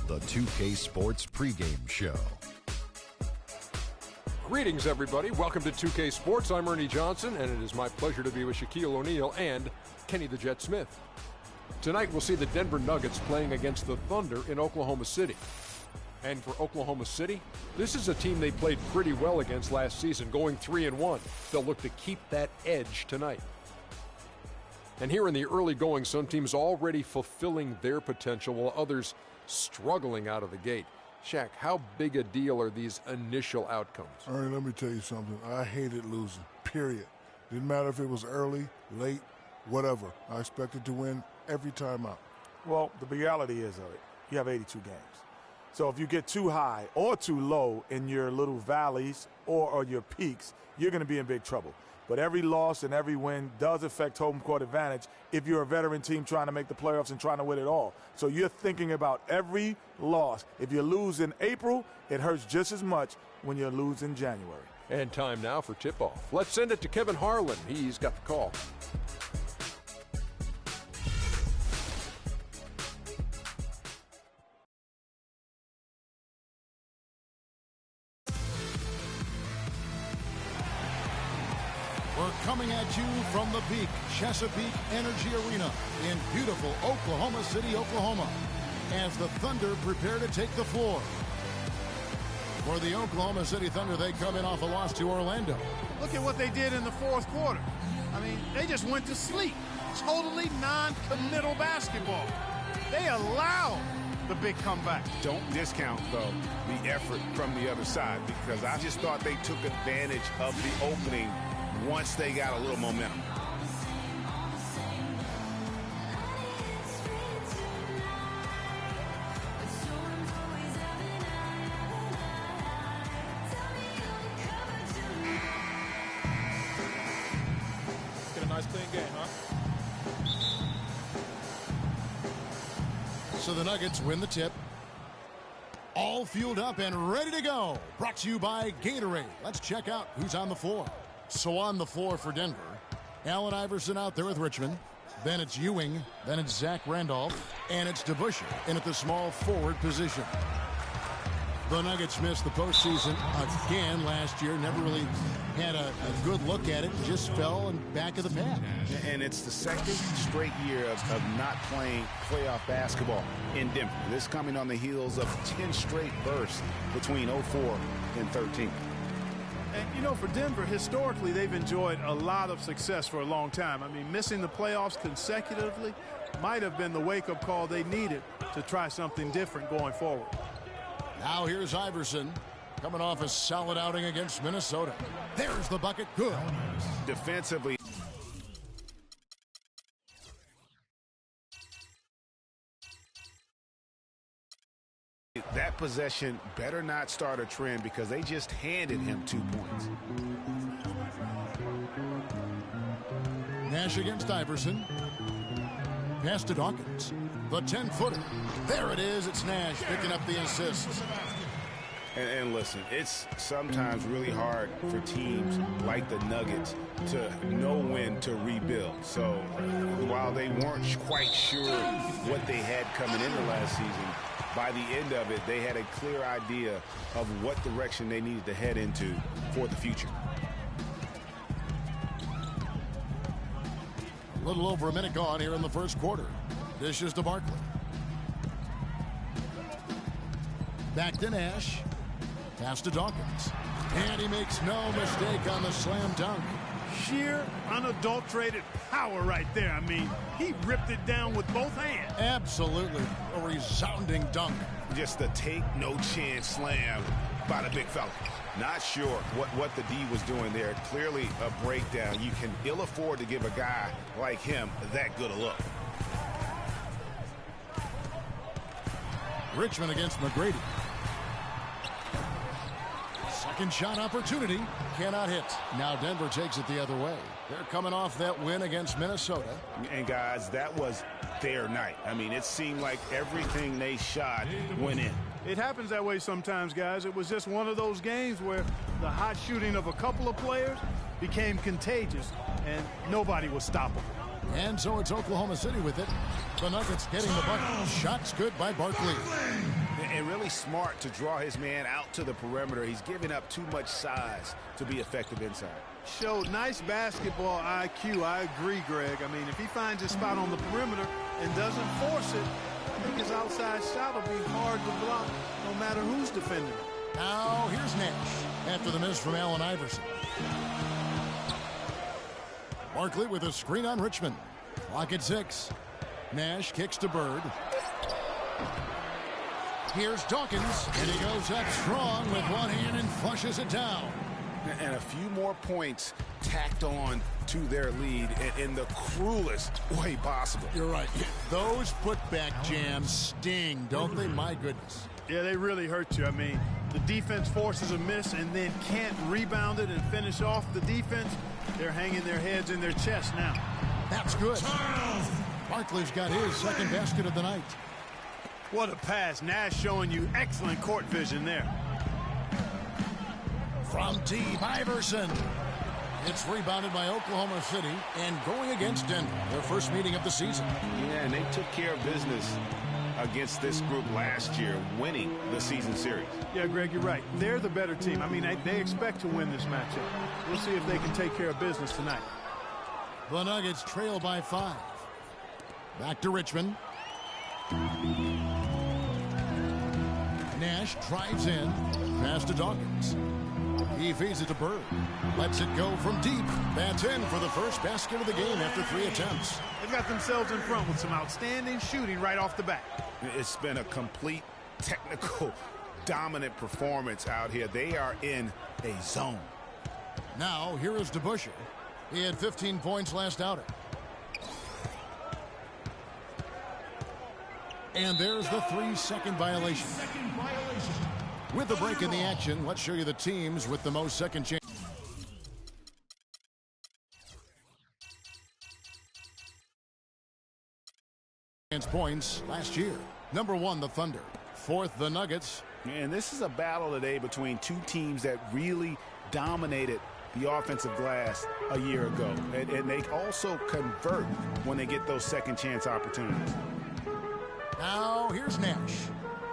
the 2K Sports pregame show. Greetings, everybody. Welcome to 2K Sports. I'm Ernie Johnson, and it is my pleasure to be with Shaquille O'Neal and Kenny the Jet Smith. Tonight, we'll see the Denver Nuggets playing against the Thunder in Oklahoma City. And for Oklahoma City, this is a team they played pretty well against last season, going 3-1. They'll look to keep that edge tonight. And here in the early going, some teams already fulfilling their potential while others struggling out of the gate. Shaq, how big a deal are these initial outcomes? Ernie, let me tell you something. I hated losing, period. Didn't matter if it was early, late, whatever. I expected to win every time out. Well, the reality is, you have 82 games. So if you get too high or too low in your little valleys or your peaks, you're going to be in big trouble. But every loss and every win does affect home court advantage if you're a veteran team trying to make the playoffs and trying to win it all. So you're thinking about every loss. If you lose in April, it hurts just as much when you lose in January. And time now for tip-off. Let's send it to Kevin Harlan. He's got the call. Coming at you from the Peak Chesapeake Energy Arena in beautiful Oklahoma City, Oklahoma, as the Thunder prepare to take the floor. For the Oklahoma City Thunder, they come in off a loss to Orlando. Look at what they did in the fourth quarter. I mean, they just went to sleep. Totally non-committal basketball. They allowed the big comeback. Don't discount, though, the effort from the other side, because I just thought they took advantage of the opening once they got a little momentum. Get a nice clean game, huh? So the Nuggets win the tip. All fueled up and ready to go. Brought to you by Gatorade. Let's check out who's on the floor. So on the floor for Denver, Allen Iverson out there with Richmond. Then it's Ewing. Then it's Zach Randolph. And it's DeBusschere in at the small forward position. The Nuggets missed the postseason again last year. Never really had a good look at it. Just fell in back of the pack. And it's the second straight year of not playing playoff basketball in Denver. This coming on the heels of 10 straight bursts between 04 and 13. And, you know, for Denver, historically, they've enjoyed a lot of success for a long time. I mean, missing the playoffs consecutively might have been the wake-up call they needed to try something different going forward. Now here's Iverson coming off a solid outing against Minnesota. There's the bucket. Good. Defensively, that possession better not start a trend because they just handed him 2 points. Nash against Iverson. Pass to Dawkins. The 10-footer. There it is. It's Nash picking up the assist. And listen, it's sometimes really hard for teams like the Nuggets to know when to rebuild. So while they weren't quite sure what they had coming into last season, by the end of it, they had a clear idea of what direction they needed to head into for the future. A little over a minute gone here in the first quarter. Dishes to Barkley. Back to Nash. Pass to Dawkins. And he makes no mistake on the slam dunk. Sheer, unadulterated power right there. I mean, he ripped it down with both hands. Absolutely. A resounding dunk. Just a take-no-chance slam by the big fella. Not sure what the D was doing there. Clearly a breakdown. You can ill afford to give a guy like him that good a look. Richmond against McGrady. Second shot opportunity. Cannot hit. Now Denver takes it the other way. They're coming off that win against Minnesota. And guys, that was their night. I mean, it seemed like everything they shot went in. It happens that way sometimes, guys. It was just one of those games where the hot shooting of a couple of players became contagious, and nobody was stoppable. And so it's Oklahoma City with it. The Nuggets getting the bucket. Shots good by Barkley. And really smart to draw his man out to the perimeter. He's giving up too much size to be effective inside. Showed nice basketball IQ. I agree, Greg. I mean, if he finds his spot on the perimeter and doesn't force it, I think his outside shot will be hard to block no matter who's defending him. Now here's Nash after the miss from Allen Iverson. Barkley with a screen on Richmond. Clock at 6. Nash kicks to Bird. Here's Dawkins, and he goes up strong with one hand and flushes it down. And a few more points tacked on to their lead in the cruelest way possible. You're right. Those putback jams sting, don't they? My goodness. Yeah, they really hurt you. I mean, the defense forces a miss and then can't rebound it and finish off the defense. They're hanging their heads in their chest now. That's good. Barkley's got his second basket of the night. What a pass. Nash showing you excellent court vision there. From deep, Iverson. It's rebounded by Oklahoma City and going against Denver, their first meeting of the season. Yeah, and they took care of business against this group last year, winning the season series. Yeah, Greg, you're right. They're the better team. I mean, they expect to win this matchup. We'll see if they can take care of business tonight. The Nuggets trail by 5. Back to Richmond. Nash drives in. Pass to Dawkins. He feeds it to Bird. Lets it go from deep. That's in for the first basket of the game after 3 attempts. They've got themselves in front with some outstanding shooting right off the bat. It's been a complete technical dominant performance out here. They are in a zone. Now here is DeBusschere. He had 15 points last outing. And there's the 3-second violation. With the break in the action, let's show you the teams with the most second chance points last year. Number 1, the Thunder. 4th, the Nuggets. And this is a battle today between two teams that really dominated the offensive glass a year ago. And they also convert when they get those second chance opportunities. Now here's Nash.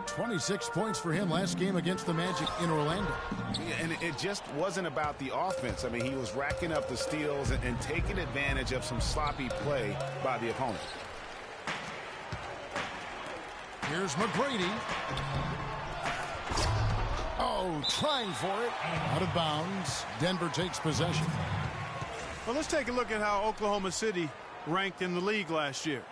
26 points for him last game against the Magic in Orlando. Yeah, and it just wasn't about the offense. I mean, he was racking up the steals and taking advantage of some sloppy play by the opponent. Here's McGrady. Oh, trying for it. Out of bounds. Denver takes possession. Well, let's take a look at how Oklahoma City ranked in the league last year.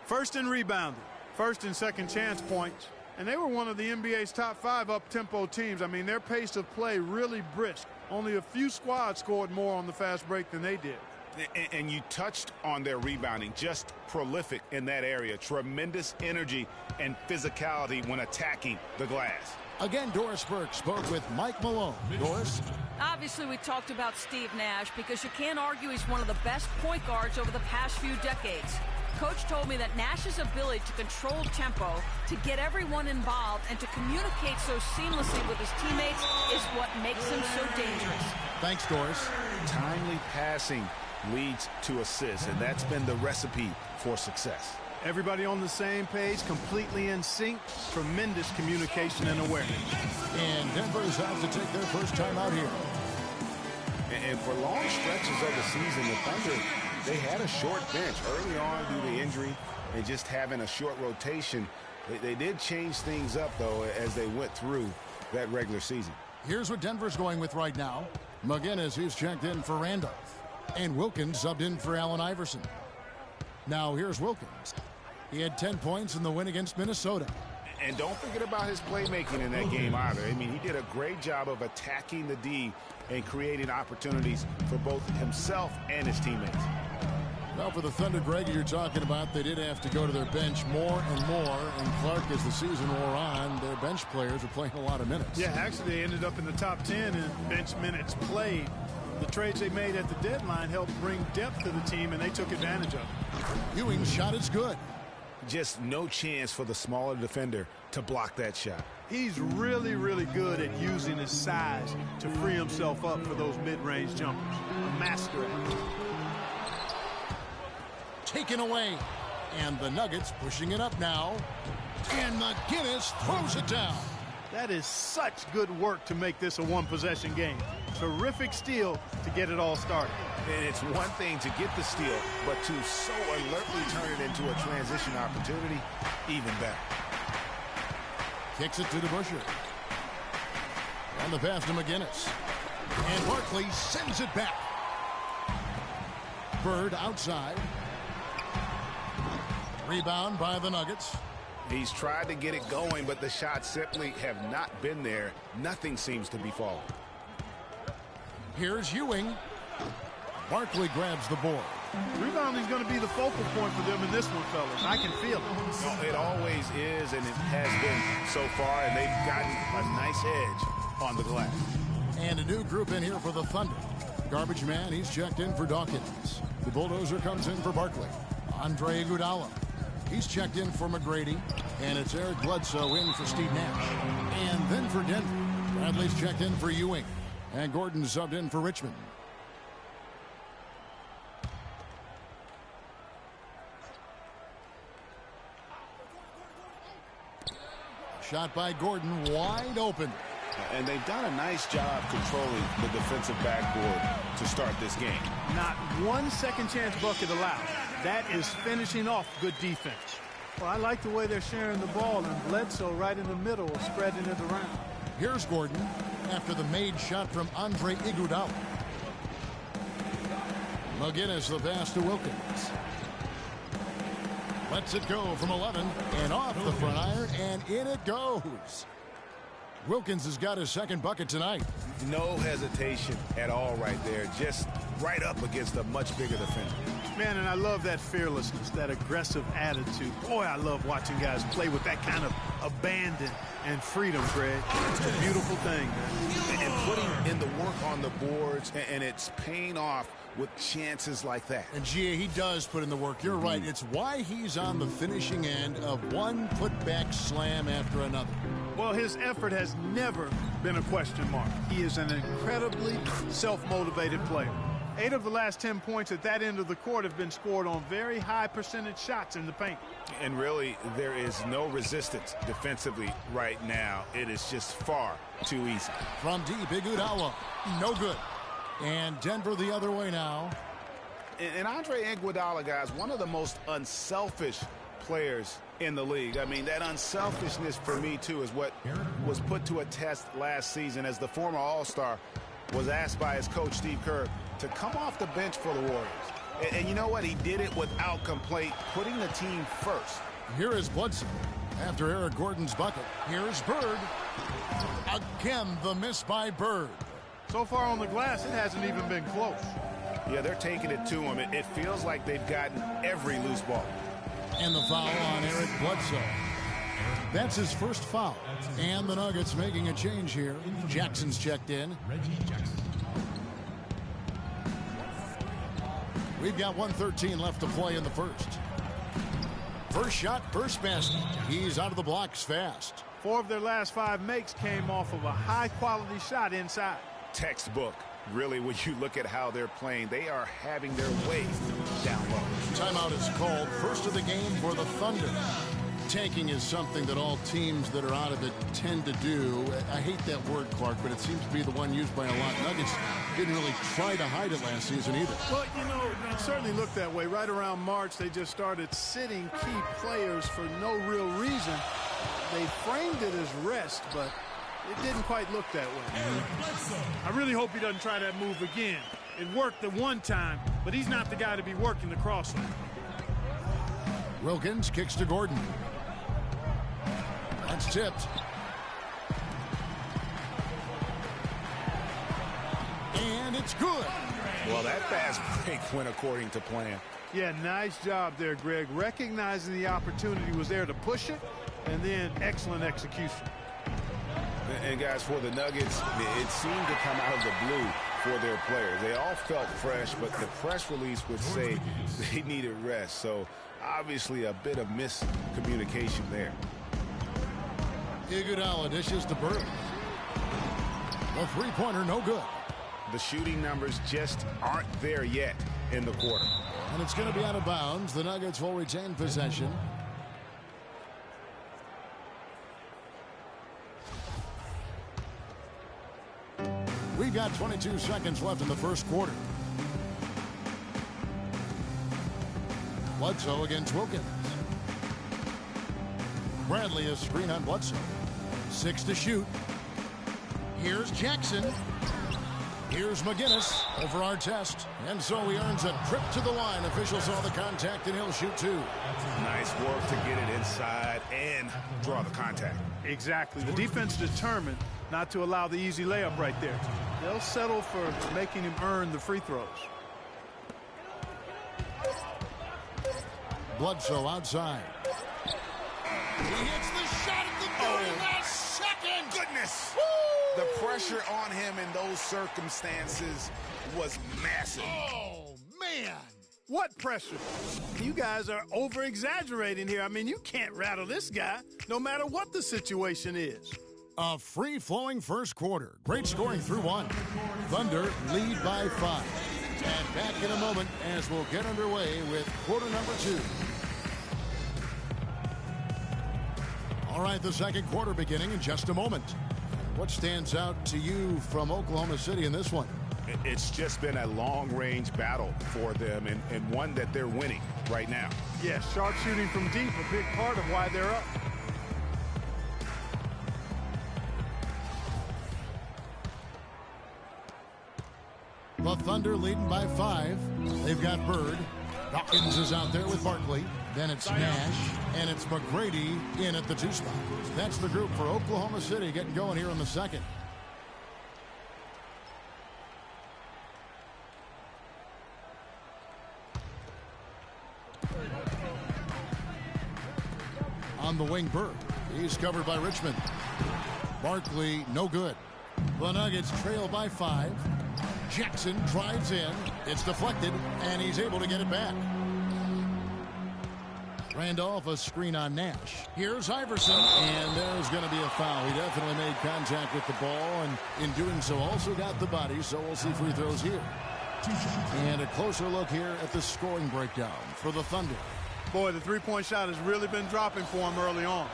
First in rebounding, first and second chance points, and they were one of the NBA's top 5 up-tempo teams. I mean, their pace of play really brisk. Only a few squads scored more on the fast break than they did. And you touched on their rebounding, just prolific in that area. Tremendous energy and physicality when attacking the glass. Again, Doris Burke spoke with Mike Malone. Doris? Obviously, we talked about Steve Nash because you can't argue he's one of the best point guards over the past few decades. Coach told me that Nash's ability to control tempo, to get everyone involved, and to communicate so seamlessly with his teammates is what makes him so dangerous. Thanks, Doris. Timely passing leads to assists, and that's been the recipe for success. Everybody on the same page, completely in sync, tremendous communication and awareness. And Denver is out to take their first time out here. And for long stretches of the season, the Thunder, they had a short bench early on due to injury and just having a short rotation. They did change things up, though, as they went through that regular season. Here's what Denver's going with right now. McGinnis, who's checked in for Randolph. And Wilkins subbed in for Allen Iverson. Now here's Wilkins. He had 10 points in the win against Minnesota. And don't forget about his playmaking in that game either. I mean, he did a great job of attacking the D and creating opportunities for both himself and his teammates. Well, for the Thunder, Greg, you're talking about, they did have to go to their bench more and more. And Clark, as the season wore on, their bench players are playing a lot of minutes. Yeah, actually, they ended up in the top 10 in bench minutes played. The trades they made at the deadline helped bring depth to the team, and they took advantage of it. Ewing's shot is good. Just no chance for the smaller defender to block that shot. He's really, really good at using his size to free himself up for those mid-range jumpers. A master at it. Taken away. And the Nuggets pushing it up now. And McGinnis throws it down. That is such good work to make this a one-possession game. Terrific steal to get it all started. And it's one thing to get the steal, but to so alertly turn it into a transition opportunity, even better. Kicks it to DeBusschere. On the pass to McGinnis. And Barkley sends it back. Bird outside. Rebound by the Nuggets. He's tried to get it going, but the shots simply have not been there. Nothing seems to be falling. Here's Ewing. Barkley grabs the board. Rebounding is going to be the focal point for them in this one, fellas. I can feel it. No, it always is, and it has been so far, and they've gotten a nice edge on the glass. And a new group in here for the Thunder. Garbage man, he's checked in for Dawkins. The bulldozer comes in for Barkley. Andre Iguodala. He's checked in for McGrady. And it's Eric Bledsoe in for Steve Nash. And then for Denver, Bradley's checked in for Ewing. And Gordon subbed in for Richmond. Shot by Gordon, wide open. And they've done a nice job controlling the defensive backboard to start this game. Not one second chance bucket allowed. That is finishing off good defense. Well, I like the way they're sharing the ball, and Bledsoe right in the middle, spreading it around. Here's Gordon after the made shot from Andre Iguodala. McGinnis the pass to Wilkins. Lets it go from 11 and off the front iron, and in it goes. Wilkins has got his second bucket tonight. No hesitation at all right there. Just right up against a much bigger defender. Man, and I love that fearlessness, that aggressive attitude. Boy, I love watching guys play with that kind of abandon and freedom, Greg. It's a beautiful thing, man. And putting in the work on the boards, and it's paying off with chances like that. And Gia, he does put in the work. You're right. It's why he's on the finishing end of one putback slam after another. Well, his effort has never been a question mark. He is an incredibly self-motivated player. 8 of the last 10 points at that end of the court have been scored on very high percentage shots in the paint. And really, there is no resistance defensively right now. It is just far too easy. From deep, Iguodala, no good. And Denver the other way now. And Andre Iguodala, guys, one of the most unselfish players in the league. I mean, that unselfishness for me, too, is what was put to a test last season as the former All-Star was asked by his coach, Steve Kerr, to come off the bench for the Warriors. And you know what? He did it without complaint, putting the team first. Here is Bledsoe after Eric Gordon's bucket. Here's Bird. Again, the miss by Bird. So far on the glass, it hasn't even been close. Yeah, they're taking it to him. It feels like they've gotten every loose ball. And the foul on Eric Bledsoe. That's his first foul. And the Nuggets making a change here. Jackson's checked in. We've got 1:13 left to play in the first. First shot, first basket. He's out of the blocks fast. 4 of their last 5 makes came off of a high-quality shot inside. Textbook. Really, when you look at how they're playing, they are having their way down low. Timeout is called. First of the game for the Thunder. Tanking is something that all teams that are out of it tend to do. I hate that word, Clark, but it seems to be the one used by a lot. Nuggets didn't really try to hide it last season either. Well, you know, it certainly looked that way. Right around March, they just started sitting key players for no real reason. They framed it as rest, but it didn't quite look that way. I really hope he doesn't try that move again. It worked the one time, but he's not the guy to be working the crossover. Wilkins kicks to Gordon. That's tipped. And it's good. Well, that fast break went according to plan. Yeah, nice job there, Greg. Recognizing the opportunity was there to push it, and then excellent execution. And guys, for the Nuggets, it seemed to come out of the blue for their players. They all felt fresh, but the press release would say they needed rest. So obviously a bit of miscommunication there. Iguodala dishes to Bird. The three-pointer, no good. The shooting numbers just aren't there yet in the quarter. And it's going to be out of bounds. The Nuggets will retain possession. We've got 22 seconds left in the first quarter. Bledsoe against Wilkins. Bradley is screen on Bledsoe. 6 to shoot. Here's Jackson. Here's McGinnis over Artest. And so he earns a trip to the line. Officials saw the contact and he'll shoot 2. Nice work to get it inside and draw the contact. Exactly. The defense determined not to allow the easy layup right there. They'll settle for making him earn the free throws. Bledsoe outside. He hits the shot at the very last second. Goodness. Woo! The pressure on him in those circumstances was massive. Oh, man. What pressure? You guys are over-exaggerating here. I mean, you can't rattle this guy no matter what the situation is. A free-flowing first quarter. Great scoring through 1. Thunder lead by 5. And back in a moment as we'll get underway with quarter number 2. All right, the second quarter beginning in just a moment. What stands out to you from Oklahoma City in this one? It's just been a long-range battle for them and one that they're winning right now. Yeah, sharp shooting from deep, a big part of why they're up. The Thunder leading by 5. They've got Bird. Dawkins is out there with Barkley. Then it's Nash, and it's McGrady in at the 2 spot. That's the group for Oklahoma City getting going here in the second. On the wing, Bird. He's covered by Richmond. Barkley, no good. The Nuggets trail by 5. Jackson drives in. It's deflected, and he's able to get it back. Randolph, a screen on Nash. Here's Iverson, and there's going to be a foul. He definitely made contact with the ball, and in doing so also got the body, so we'll see free throws here. And a closer look here at the scoring breakdown for the Thunder. Boy, the three-point shot has really been dropping for him early on.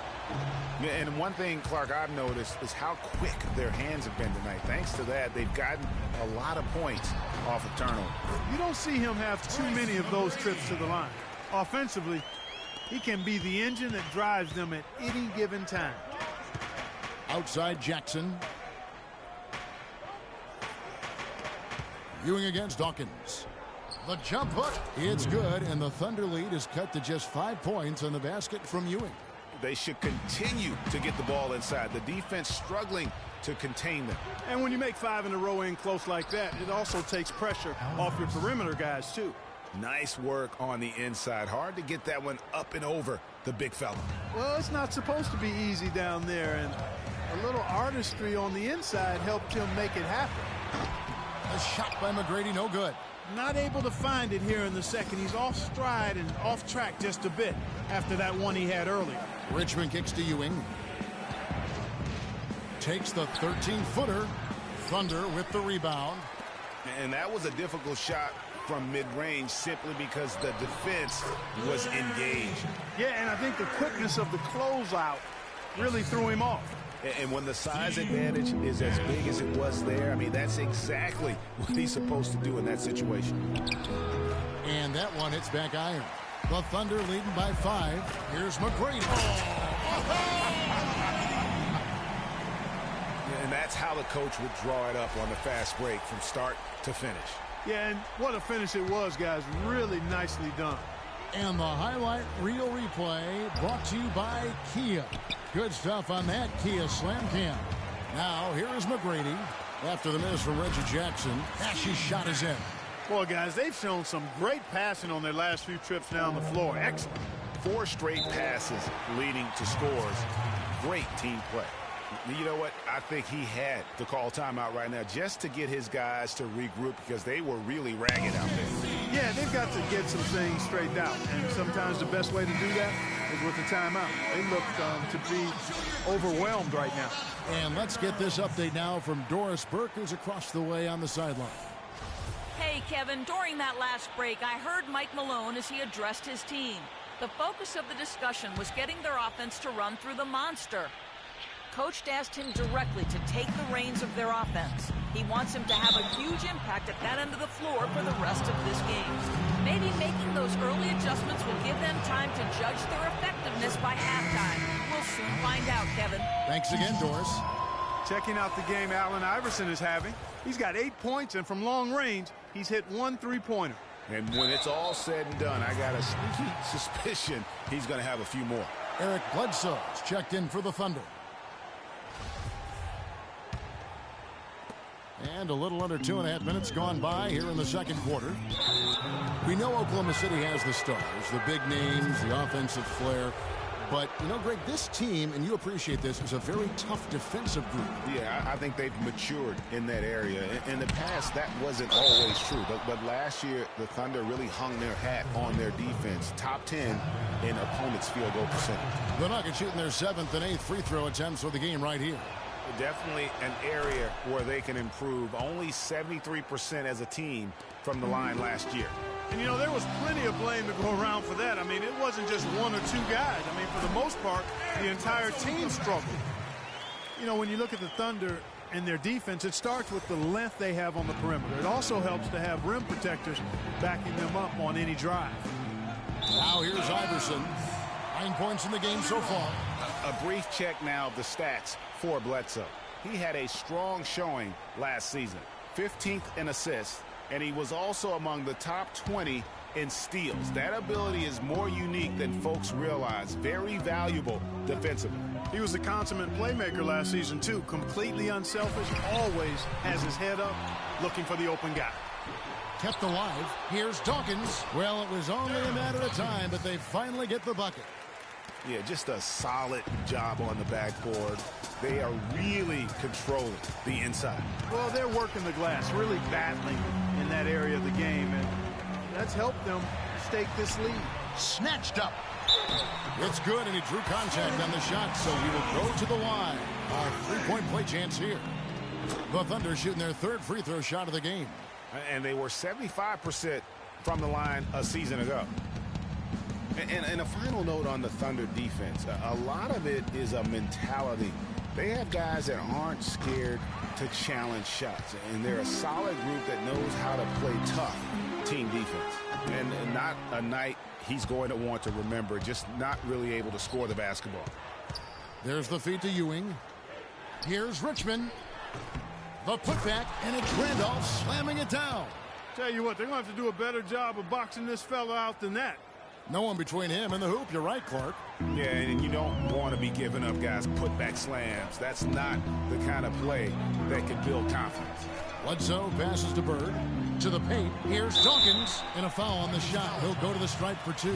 And one thing, Clark, I've noticed is how quick their hands have been tonight. Thanks to that, they've gotten a lot of points off of turnover. You don't see him have too many of those trips to the line. Offensively, he can be the engine that drives them at any given time. Outside Jackson. Ewing against Dawkins. The jump hook. It's good, and the Thunder lead is cut to just 5 points on the basket from Ewing. They should continue to get the ball inside. The defense struggling to contain them. And when you make 5 in a row in close like that, it also takes pressure off your perimeter guys, too. Nice work on the inside. Hard to get that one up and over the big fella. Well, it's not supposed to be easy down there, and a little artistry on the inside helped him make it happen. A shot by McGrady, no good. Not able to find it here in the second. He's off stride and off track just a bit after that one he had earlier. Richmond kicks to Ewing. Takes the 13-footer. Thunder with the rebound. And that was a difficult shot from mid-range simply because the defense was engaged. Yeah, and I think the quickness of the closeout really threw him off. And when the size advantage is as big as it was there, I mean, that's exactly what he's supposed to do in that situation. And that one hits back iron. The Thunder leading by 5. Here's McGrady. And that's how the coach would draw it up on the fast break from start to finish. Yeah, and what a finish it was, guys. Really nicely done. And the highlight reel replay brought to you by Kia. Good stuff on that Kia Slam Cam. Now, here is McGrady. After the miss from Reggie Jackson, Nash's shot is in. Boy, guys, they've shown some great passing on their last few trips down the floor. Excellent. 4 straight passes leading to scores. Great team play. You know what? I think he had to call timeout right now just to get his guys to regroup because they were really ragged out there. Yeah, they've got to get some things straightened out. And sometimes the best way to do that is with the timeout. They look to be overwhelmed right now. And let's get this update now from Doris Burke, who's across the way on the sideline. Hey, Kevin, during that last break, I heard Mike Malone as he addressed his team. The focus of the discussion was getting their offense to run through the monster. coach asked him directly to take the reins of their offense. He wants him to have a huge impact at that end of the floor for the rest of this game. Maybe making those early adjustments will give them time to judge their effectiveness by halftime. We'll soon find out, Kevin. Thanks again, Doris. Checking out the game Allen Iverson is having. He's got 8 points, and from long range, he's hit 1 3-pointer. And when it's all said and done, I got a sneaky suspicion he's going to have a few more. Eric Bledsoe is checked in for the Thunder. And a little under 2.5 minutes gone by here in the second quarter. We know Oklahoma City has the stars, the big names, the offensive flair. But, you know, Greg, this team, and you appreciate this, is a very tough defensive group. Yeah, I think they've matured in that area. In the past, that wasn't always true. But last year, the Thunder really hung their hat on their defense. Top 10 in opponents' field goal percentage. The Nuggets shooting their 7th and 8th free throw attempts for the game right here. Definitely an area where they can improve. Only 73% as a team from the line last year. And, you know, there was plenty of blame to go around for that. I mean, it wasn't just 1 or 2 guys. I mean, for the most part, the entire team struggled. You know, when you look at the Thunder and their defense, it starts with the length they have on the perimeter. It also helps to have rim protectors backing them up on any drive. Now here's Iverson. 9 points in the game so far. A brief check now of the stats for Bledsoe. He had a strong showing last season. 15th in assists. And he was also among the top 20 in steals. That ability is more unique than folks realize. Very valuable defensively. He was a consummate playmaker last season, too. Completely unselfish. Always has his head up, looking for the open guy. Kept alive. Here's Dawkins. Well, it was only a matter of time, but they finally get the bucket. Yeah, just a solid job on the backboard. They are really controlling the inside. Well, they're working the glass, really battling in that area of the game, and that's helped them stake this lead. Snatched up. It's good, and he drew contact on the shot, so he will go to the line. A three-point play chance here. The Thunder shooting their 3rd free throw shot of the game. And they were 75% from the line a season ago. And a final note on the Thunder defense. A lot of it is a mentality. They have guys that aren't scared to challenge shots. And they're a solid group that knows how to play tough team defense. And not a night he's going to want to remember, just not really able to score the basketball. There's the feed to Ewing. Here's Richmond. The putback, and it's Randolph slamming it down. Tell you what, they're going to have to do a better job of boxing this fella out than that. No one between him and the hoop. You're right, Clark. Yeah, and you don't want to be giving up guys putback slams. That's not the kind of play that can build confidence. Bledsoe passes to Bird. To the paint. Here's Dawkins. And a foul on the shot. He'll go to the stripe for 2.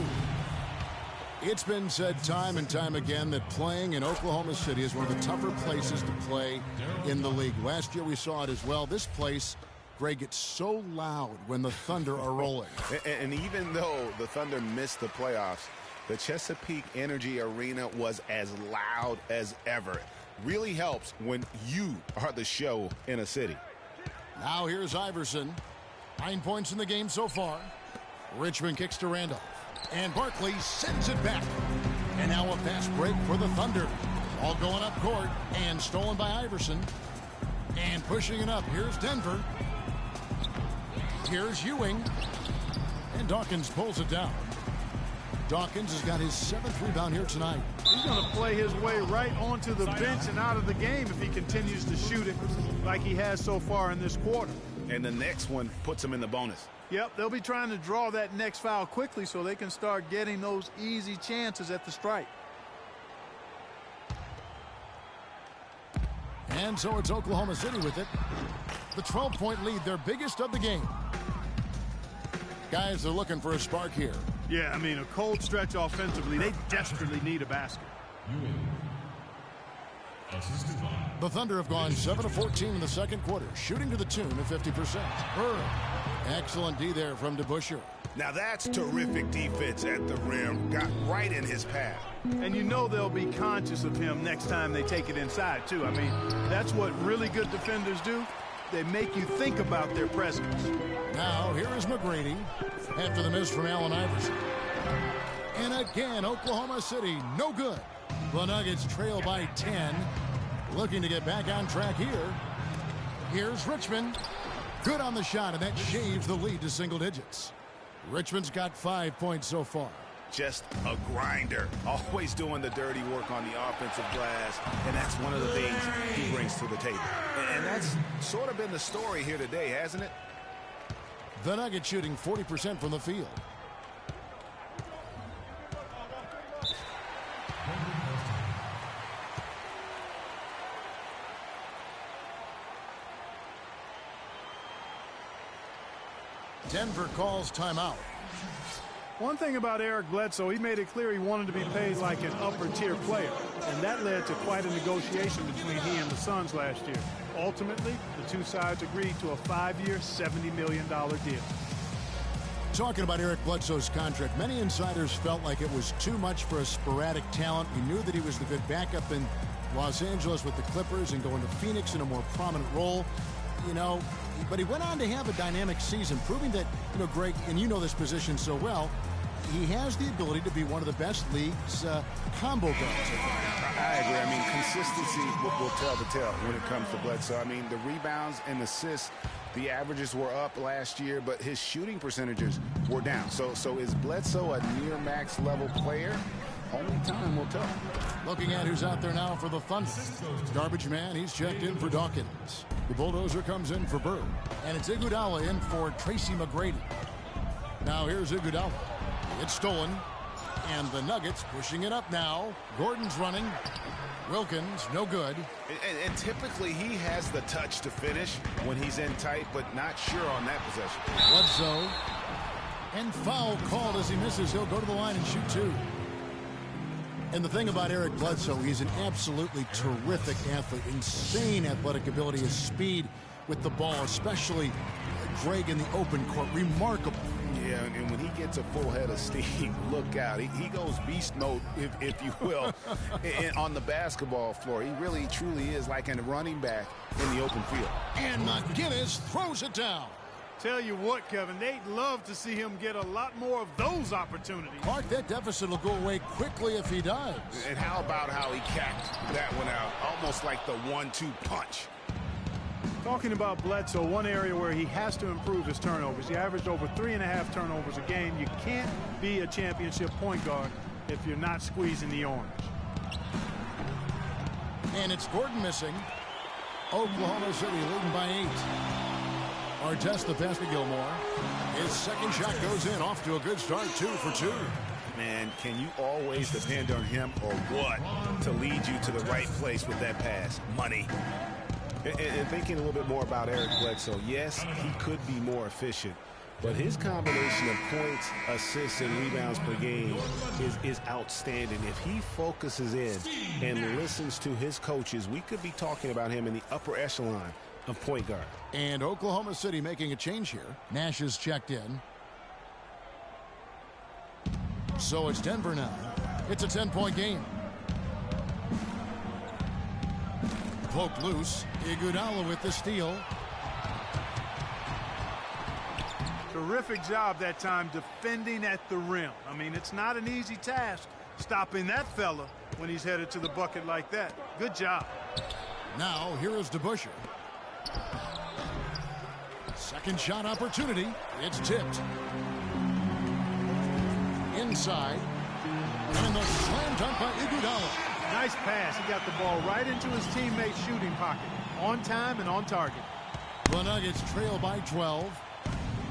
It's been said time and time again that playing in Oklahoma City is one of the tougher places to play in the league. Last year we saw it as well. This place, Greg, gets so loud when the Thunder are rolling. And even though the Thunder missed the playoffs, the Chesapeake Energy Arena was as loud as ever. Really helps when you are the show in a city. Now here's Iverson. 9 points in the game so far. Richmond kicks to Randolph. And Barkley sends it back. And now a fast break for the Thunder. All going up court and stolen by Iverson. And pushing it up. Here's Denver. Here's Ewing. And Dawkins pulls it down. Dawkins has got his 7th rebound here tonight. He's going to play his way right onto the bench and out of the game if he continues to shoot it like he has so far in this quarter. And the next one puts him in the bonus. Yep, they'll be trying to draw that next foul quickly so they can start getting those easy chances at the stripe. And so it's Oklahoma City with it. The 12-point lead, their biggest of the game. Guys, they're looking for a spark here. Yeah, I mean, a cold stretch offensively. They desperately need a basket. The Thunder have gone 7 of 14 in the second quarter, shooting to the tune of 50%. Bird. Excellent D there from DeBusschere. Now that's terrific defense at the rim. Got right in his path. And you know they'll be conscious of him next time they take it inside, too. I mean, that's what really good defenders do. They make you think about their presence. Now, here is McGrady after the miss from Allen Iverson. And again, Oklahoma City, no good. The Nuggets trail by 10. looking to get back on track here. Here's Richmond. Good on the shot, and that shaves the lead to single digits. Richmond's got 5 points so far. Just a grinder, always doing the dirty work on the offensive glass, and that's one of the things he brings to the table. And that's sort of been the story here today, hasn't it? The Nuggets shooting 40% from the field. Denver calls timeout. One thing about Eric Bledsoe, he made it clear he wanted to be paid like an upper-tier player, and that led to quite a negotiation between he and the Suns last year. Ultimately, the two sides agreed to a 5-year, $70 million deal. Talking about Eric Bledsoe's contract, many insiders felt like it was too much for a sporadic talent. We knew that he was the good backup in Los Angeles with the Clippers and going to Phoenix in a more prominent role. You know, but he went on to have a dynamic season, proving that, you know, Greg, and you know this position so well, he has the ability to be one of the best league's combo guards. I agree. I mean, consistency will tell the tale when it comes to Bledsoe. I mean, the rebounds and assists, the averages were up last year, but his shooting percentages were down. So is Bledsoe a near max level player? Only time will tell. Looking at who's out there now for the Thunder. Garbage man, he's checked in for Dawkins. The bulldozer comes in for Bird. And it's Iguodala in for Tracy McGrady. Now here's Iguodala. It's stolen. And the Nuggets pushing it up now. Gordon's running. Wilkins, no good. And typically he has the touch to finish when he's in tight, but not sure on that possession. Bledsoe. And foul called as he misses. He'll go to the line and shoot two. And the thing about Eric Bledsoe, he's an absolutely terrific athlete. Insane athletic ability, his speed with the ball, especially Greg in the open court. Remarkable. Yeah, and when he gets a full head of steam, look out. He goes beast mode, if you will, on the basketball floor. He really, truly is like a running back in the open field. And McGinnis throws it down. Tell you what, Kevin, they'd love to see him get a lot more of those opportunities. Mark, that deficit will go away quickly if he does. And how about how he capped that one out, almost like the 1-2 punch. Talking about Bledsoe, one area where he has to improve his turnovers. He averaged over 3.5 turnovers a game. You can't be a championship point guard if you're not squeezing the orange. And it's Gordon missing. Oklahoma City leading by 8. Artest the pass to Gilmore. His second shot goes in, off to a good start, 2 for 2. Man, can you always depend on him or what to lead you to the right place with that pass? Money. And thinking a little bit more about Eric Bledsoe, yes, he could be more efficient, but his combination of points, assists, and rebounds per game is outstanding. If he focuses in and listens to his coaches, we could be talking about him in the upper echelon of point guard. And Oklahoma City making a change here. Nash is checked in. So it's Denver now. It's a 10-point game. Poked loose. Iguodala with the steal. Terrific job that time defending at the rim. I mean, it's not an easy task stopping that fella when he's headed to the bucket like that. Good job. Now here is DeBusschere. Second shot opportunity. It's tipped. Inside. And the slam dunk by Iguodala. Nice pass. He got the ball right into his teammate's shooting pocket. On time and on target. The Nuggets trail by 12.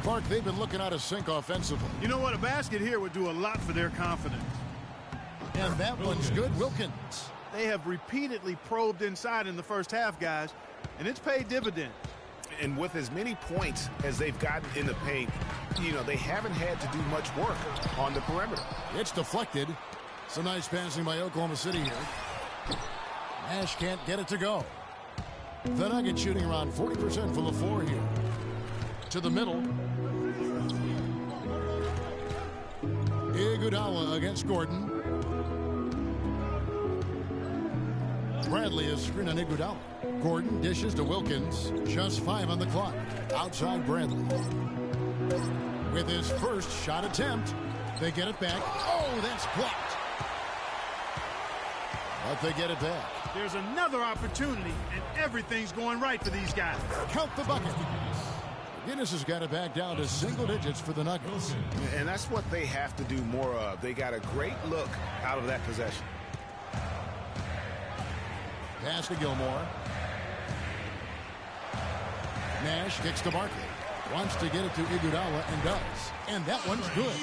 Clark, they've been looking out of sync offensively. You know what? A basket here would do a lot for their confidence. And that one's good. Wilkins. They have repeatedly probed inside in the first half, guys, and it's paid dividends. And with as many points as they've gotten in the paint, you know, they haven't had to do much work on the perimeter. It's deflected. Some nice passing by Oklahoma City here. Nash can't get it to go. The Nuggets shooting around 40% from the floor here. To the middle. Iguodala against Gordon. Bradley is screen on Iguodala. Gordon dishes to Wilkins. Just 5 on the clock. Outside Bradley. With his first shot attempt, they get it back. Oh, that's blocked. But they get it back. There's another opportunity, and everything's going right for these guys. Count the bucket. Guinness has got it back down to single digits for the Nuggets. And that's what they have to do more of. They got a great look out of that possession. Pass to Gilmore. Nash kicks to Barkley. Wants to get it to Iguodala and does. And that one's good.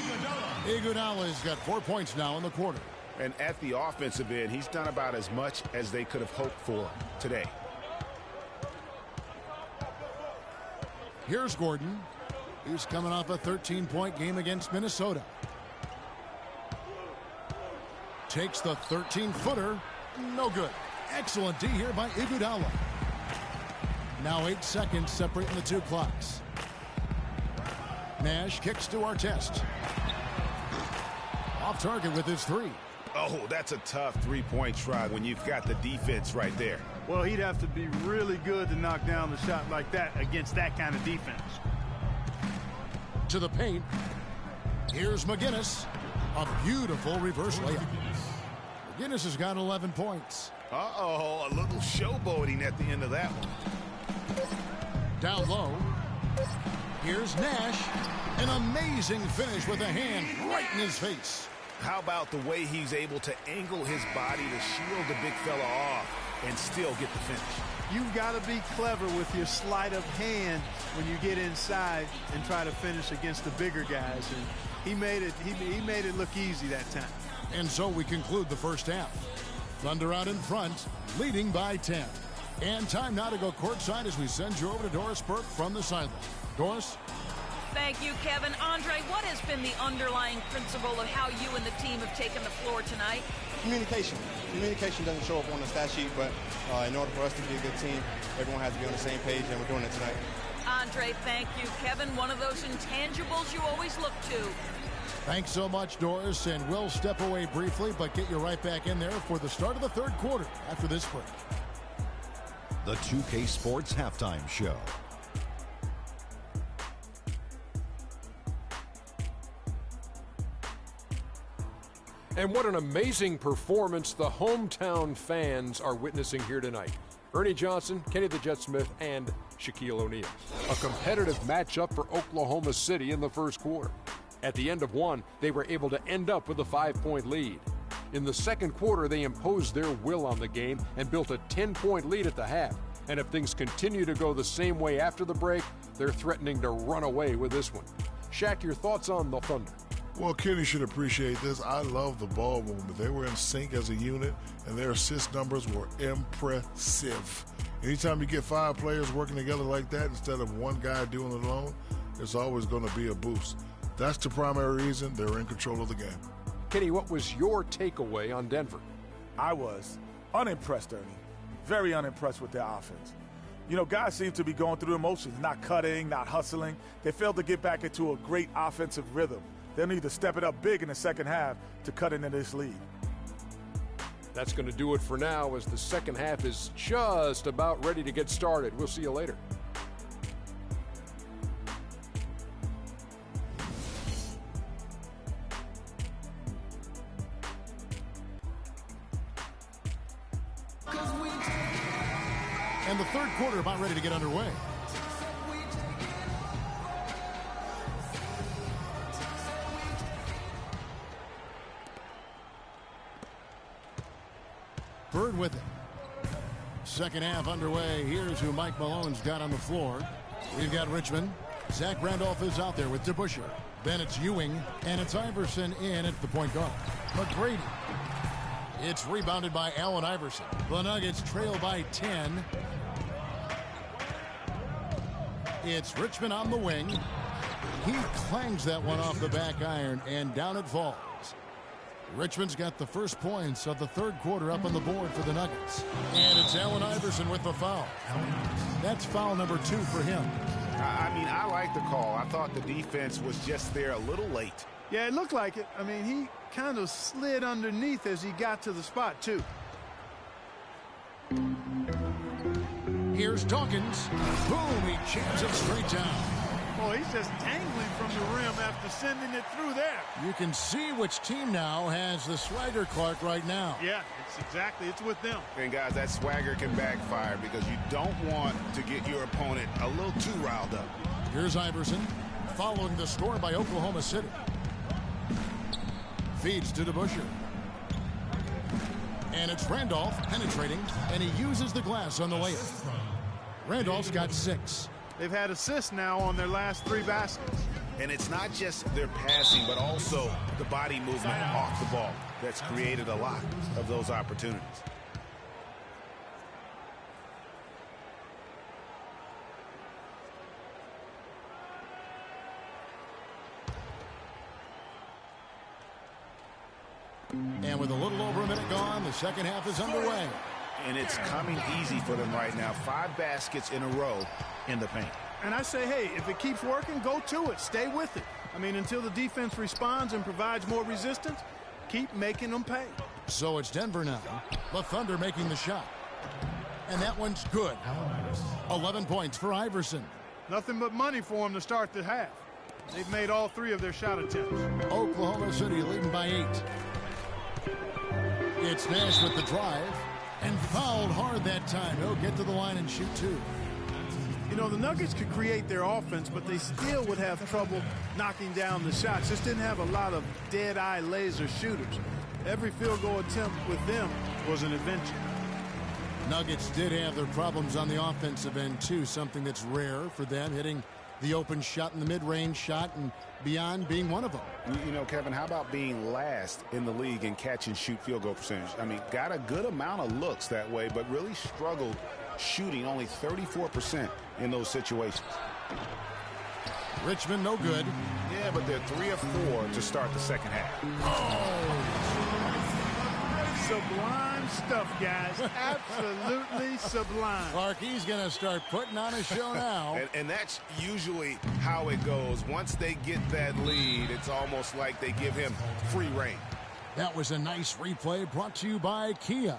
Iguodala's got 4 points now in the quarter. And at the offensive end, he's done about as much as they could have hoped for today. Here's Gordon. He's coming off a 13-point game against Minnesota. Takes the 13-footer. No good. Excellent D here by Iguodala. Now 8 seconds separating the two clocks. Nash kicks to Artest. Off target with his three. Oh, that's a tough three-point try when you've got the defense right there. Well, he'd have to be really good to knock down the shot like that against that kind of defense. To the paint. Here's McGinnis. A beautiful reverse layup. McGinnis has got 11 points. Uh-oh, a little showboating at the end of that one. Down low. Here's Nash. An amazing finish with a hand right in his face. How about the way he's able to angle his body to shield the big fella off and still get the finish? You've got to be clever with your sleight of hand when you get inside and try to finish against the bigger guys. And he made it look easy that time. And so we conclude the first half. Thunder out in front, leading by 10. And time now to go courtside as we send you over to Doris Burke from the sideline. Doris? Thank you, Kevin. Andre, what has been the underlying principle of how you and the team have taken the floor tonight? Communication. Communication doesn't show up on the stat sheet, but in order for us to be a good team, everyone has to be on the same page, and we're doing it tonight. Andre, thank you. Kevin, one of those intangibles you always look to. Thanks so much, Doris, and we'll step away briefly, but get you right back in there for the start of the third quarter after this break. The 2K Sports Halftime Show. And what an amazing performance the hometown fans are witnessing here tonight. Ernie Johnson, Kenny the Jet Smith, and Shaquille O'Neal. A competitive matchup for Oklahoma City in the first quarter. At the end of one, they were able to end up with a 5-point lead. In the second quarter, they imposed their will on the game and built a 10-point lead at the half. And if things continue to go the same way after the break, they're threatening to run away with this one. Shaq, your thoughts on the Thunder? Well, Kenny should appreciate this. I love the ball movement. They were in sync as a unit, and their assist numbers were impressive. Anytime you get 5 players working together like that instead of one guy doing it alone, there's always going to be a boost. That's the primary reason they're in control of the game. Kenny, what was your takeaway on Denver? I was unimpressed, Ernie. Very unimpressed with their offense. You know, guys seem to be going through the motions, not cutting, not hustling. They failed to get back into a great offensive rhythm. They'll need to step it up big in the second half to cut into this lead. That's going to do it for now as the second half is just about ready to get started. We'll see you later. And the third quarter about ready to get underway. Bird with it. Second half underway. Here's who Mike Malone's got on the floor. We've got Richmond. Zach Randolph is out there with DeBusschere. Then it's Ewing, and it's Iverson in at the point guard. McGrady. It's rebounded by Allen Iverson. The Nuggets trail by 10. It's Richmond on the wing. He clangs that one off the back iron, and down it falls. Richmond's got the first points of the third quarter up on the board for the Nuggets. And it's Allen Iverson with the foul. That's foul number 2 for him. I mean, I like the call. I thought the defense was just there a little late. Yeah, it looked like it. I mean, he kind of slid underneath as he got to the spot, too. Here's Dawkins. Boom, he jams it straight down. Oh, he's just dangling from the rim after sending it through there. You can see which team now has the swagger, Clark, right now. Yeah, it's with them. And, guys, that swagger can backfire because you don't want to get your opponent a little too riled up. Here's Iverson, following the score by Oklahoma City. Feeds to DeBusschere. And it's Randolph penetrating, and he uses the glass on the layup. Randolph's got 6. They've had assists now on their last 3 baskets. And it's not just their passing, but also the body movement off the ball that's created a lot of those opportunities. And with a little over a minute gone, the second half is underway. And it's coming easy for them right now. 5 baskets in a row in the paint. And I say, hey, if it keeps working, go to it. Stay with it. I mean, until the defense responds and provides more resistance, keep making them pay. So it's Denver now. The Thunder making the shot. And that one's good. 11 points for Iverson. Nothing but money for them to start the half. They've made all 3 of their shot attempts. Oklahoma City leading by 8. It's Nash with the drive. And fouled hard that time. He'll get to the line and shoot 2. You know, the Nuggets could create their offense, but they still would have trouble knocking down the shots. Just didn't have a lot of dead-eye laser shooters. Every field goal attempt with them was an adventure. Nuggets did have their problems on the offensive end, too. Something that's rare for them, hitting the open shot and the mid-range shot and beyond being one of them. You know, Kevin, how about being last in the league in catch and shoot field goal percentage? I mean, got a good amount of looks that way, but really struggled shooting only 34% in those situations. Richmond, no good. Yeah, but they're 3 of 4 to start the second half. Sublime stuff, guys. Absolutely sublime. Clark, he's going to start putting on a show now. And that's usually how it goes. Once they get that lead, it's almost like they give him free reign. That was a nice replay brought to you by Kia.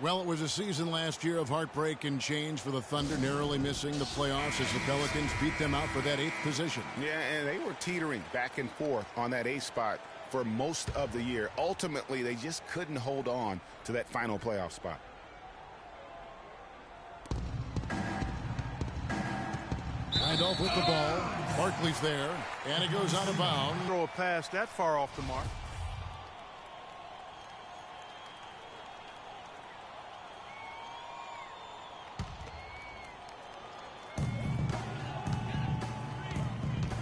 Well, it was a season last year of heartbreak and change for the Thunder, narrowly missing the playoffs as the Pelicans beat them out for that 8th position. Yeah, and they were teetering back and forth on that 8th spot for most of the year. Ultimately, they just couldn't hold on to that final playoff spot. Randolph with the ball. Barkley's there, and it goes out of bounds. Throw a pass that far off the mark.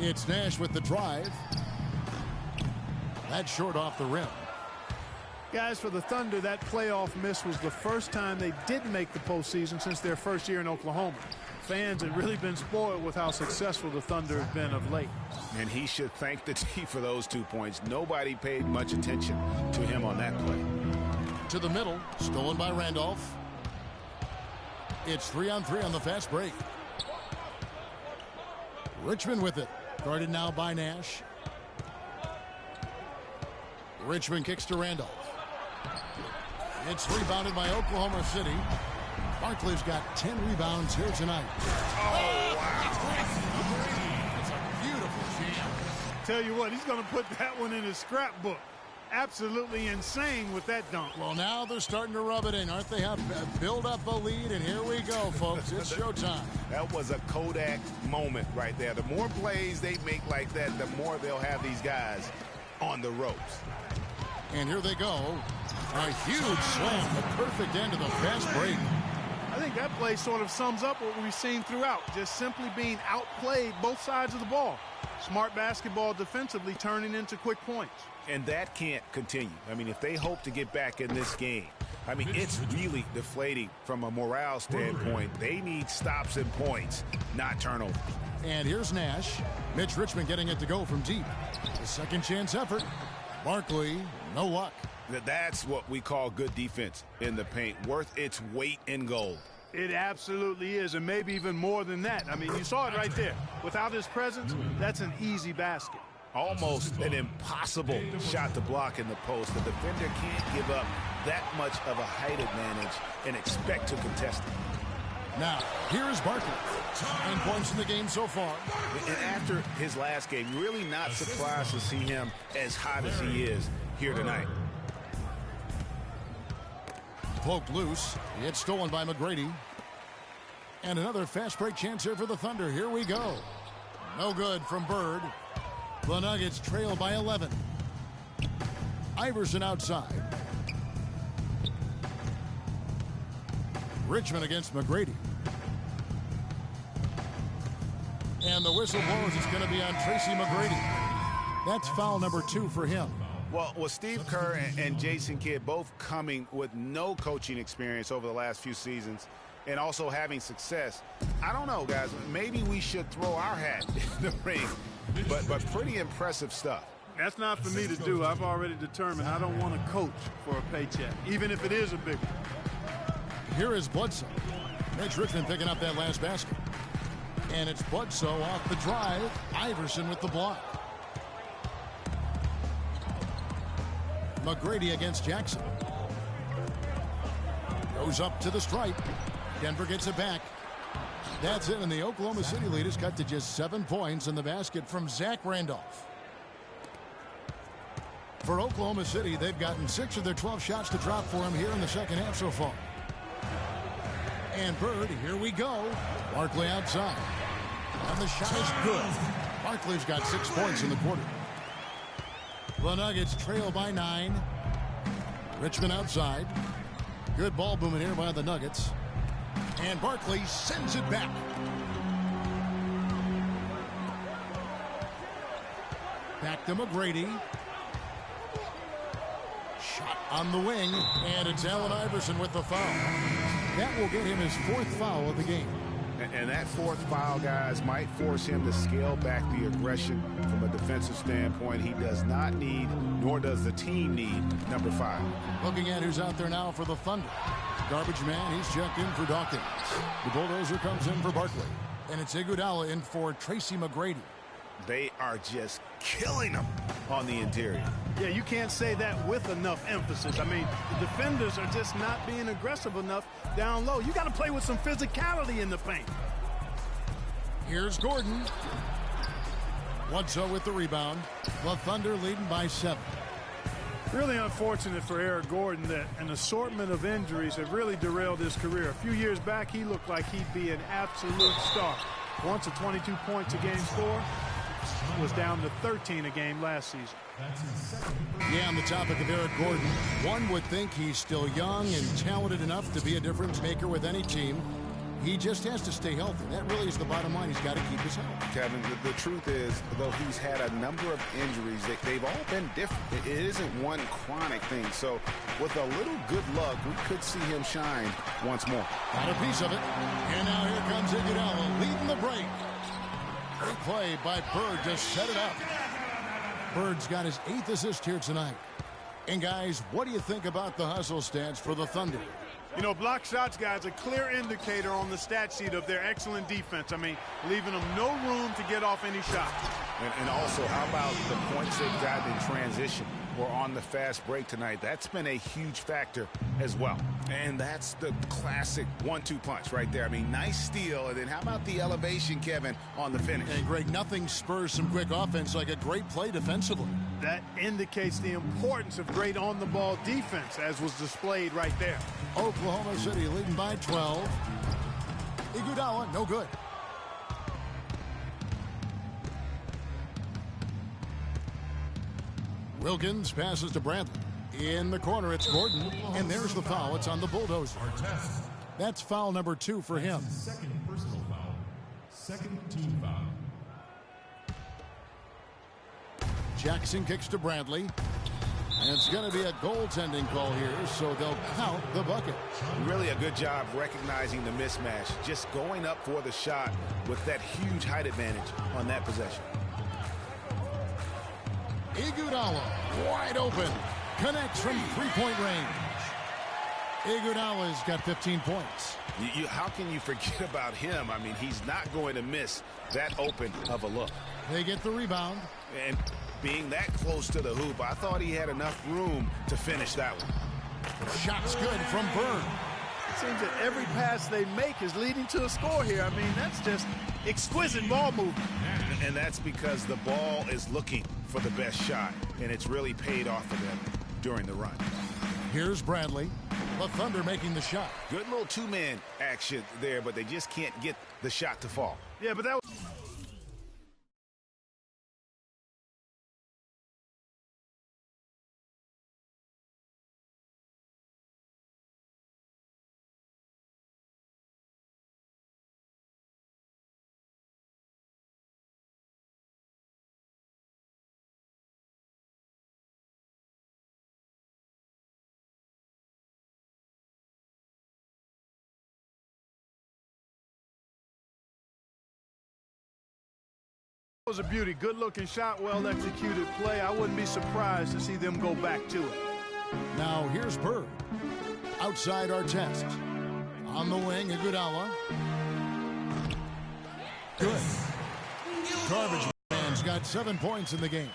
It's Nash with the drive. That's short off the rim. Guys, for the Thunder, that playoff miss was the first time they didn't make the postseason since their first year in Oklahoma. Fans had really been spoiled with how successful the Thunder have been of late. And he should thank the team for those 2 points. Nobody paid much attention to him on that play. To the middle, stolen by Randolph. It's 3-on-3 on the fast break. Richmond with it. Guarded now by Nash. Richmond kicks to Randolph. It's rebounded by Oklahoma City. Barkley's got 10 rebounds here tonight. Oh, wow. It's a beautiful jam. Tell you what, he's going to put that one in his scrapbook. Absolutely insane with that dunk. Well, now they're starting to rub it in, aren't they? Have build up a lead, and here we go, folks. It's showtime. That was a Kodak moment right there. The more plays they make like that, the more they'll have these guys on the ropes. And here they go. A huge slam, the perfect end of the fast break. I think that play sort of sums up what we've seen throughout. Just simply being outplayed both sides of the ball. Smart basketball defensively turning into quick points. And that can't continue. I mean, if they hope to get back in this game, I mean, it's really deflating from a morale standpoint. They need stops and points, not turnovers. And here's Nash. Mitch Richmond getting it to go from deep. The second chance effort. Barkley, no luck. That's what we call good defense in the paint, worth its weight in gold. It absolutely is, and maybe even more than that. I mean, you saw it right there. Without his presence, that's an easy basket. Almost an impossible shot to block in the post. The defender can't give up that much of a height advantage and expect to contest it. Now, here is Barkley. 9 points in the game so far. And after his last game, really not surprised to see him as hot as he is here tonight. Poked loose. It's stolen by McGrady. And another fast break chance here for the Thunder. Here we go. No good from Bird. The Nuggets trail by 11. Iverson outside. Richmond against McGrady. And the whistle blows. It's going to be on Tracy McGrady. That's foul number 2 for him. Well, with Steve Kerr and Jason Kidd both coming with no coaching experience over the last few seasons and also having success, I don't know, guys. Maybe we should throw our hat in the ring. But pretty impressive stuff. That's not for me to do. I've already determined I don't want to coach for a paycheck, even if it is a big one. Here is Bledsoe. Mitch Richmond picking up that last basket. And it's Bledsoe off the drive. Iverson with the block. McGrady against Jackson. Goes up to the stripe. Denver gets it back. That's it, and the Oklahoma City lead is cut to just 7 points in the basket from Zach Randolph. For Oklahoma City, they've gotten 6 of their 12 shots to drop for him here in the second half so far. And Bird, here we go. Barkley outside. And the shot is good. Barkley's got 6 points in the quarter. The Nuggets trail by 9. Richmond outside. Good ball movement here by the Nuggets. And Barkley sends it back. Back to McGrady. Shot on the wing. And it's Allen Iverson with the foul. That will get him his 4th foul of the game. And that 4th foul, guys, might force him to scale back the aggression from a defensive standpoint. He does not need, nor does the team need, number 5. Looking at who's out there now for the Thunder. Garbage man, he's checked in for Dawkins. The bulldozer comes in for Barkley. And it's Iguodala in for Tracy McGrady. They are just killing them on the interior. Yeah, you can't say that with enough emphasis. I mean, the defenders are just not being aggressive enough down low. You got to play with some physicality in the paint. Here's Gordon. Bledsoe with the rebound. The Thunder leading by 7. Really unfortunate for Eric Gordon that an assortment of injuries have really derailed his career. A few years back, he looked like he'd be an absolute star. Once a 22 points a game score, was down to 13 a game last season. Yeah, on the topic of Eric Gordon, one would think he's still young and talented enough to be a difference maker with any team. He just has to stay healthy. That really is the bottom line. He's got to keep his health. Kevin, the truth is, though he's had a number of injuries, they've all been different. It isn't one chronic thing. So with a little good luck, we could see him shine once more. Got a piece of it. And now here comes Iguodala leading the break. Great play by Bird to set it up. Bird's got his 8th assist here tonight. And guys, what do you think about the hustle stats for the Thunder? You know, block shots, guys, a clear indicator on the stat sheet of their excellent defense. I mean, leaving them no room to get off any shot. And also, how about the points they've gotten in transition or on the fast break tonight? That's been a huge factor as well. And that's the classic 1-2 punch right there. I mean, nice steal. And then how about the elevation, Kevin, on the finish? And Greg, nothing spurs some quick offense like a great play defensively. That indicates the importance of great on-the-ball defense, as was displayed right there. Oklahoma City leading by 12. Iguodala, no good. Wilkins passes to Bradley. In the corner, it's Gordon. And there's the foul. It's on the bulldozer. That's foul number 2 for him. Second personal foul. Second team foul. Jackson kicks to Bradley. And it's going to be a goaltending call here, so they'll count the bucket. Really a good job recognizing the mismatch. Just going up for the shot with that huge height advantage on that possession. Iguodala wide open. Connects from 3-point range. Iguodala's got 15 points. How can you forget about him? I mean, he's not going to miss that open of a look. They get the rebound. And being that close to the hoop, I thought he had enough room to finish that one. Shot's good from Bird. It seems that every pass they make is leading to a score here. I mean, that's just exquisite ball movement. And that's because the ball is looking for the best shot, and it's really paid off for them during the run. Here's Bradley. The Thunder making the shot. Good little two-man action there, but they just can't get the shot to fall. Yeah, but that was... It was a beauty. Good-looking shot, well-executed play. I wouldn't be surprised to see them go back to it. Now here's Bird. Outside Artest. On the wing, Iguodala. Good. Garbage man's got 7 points in the game.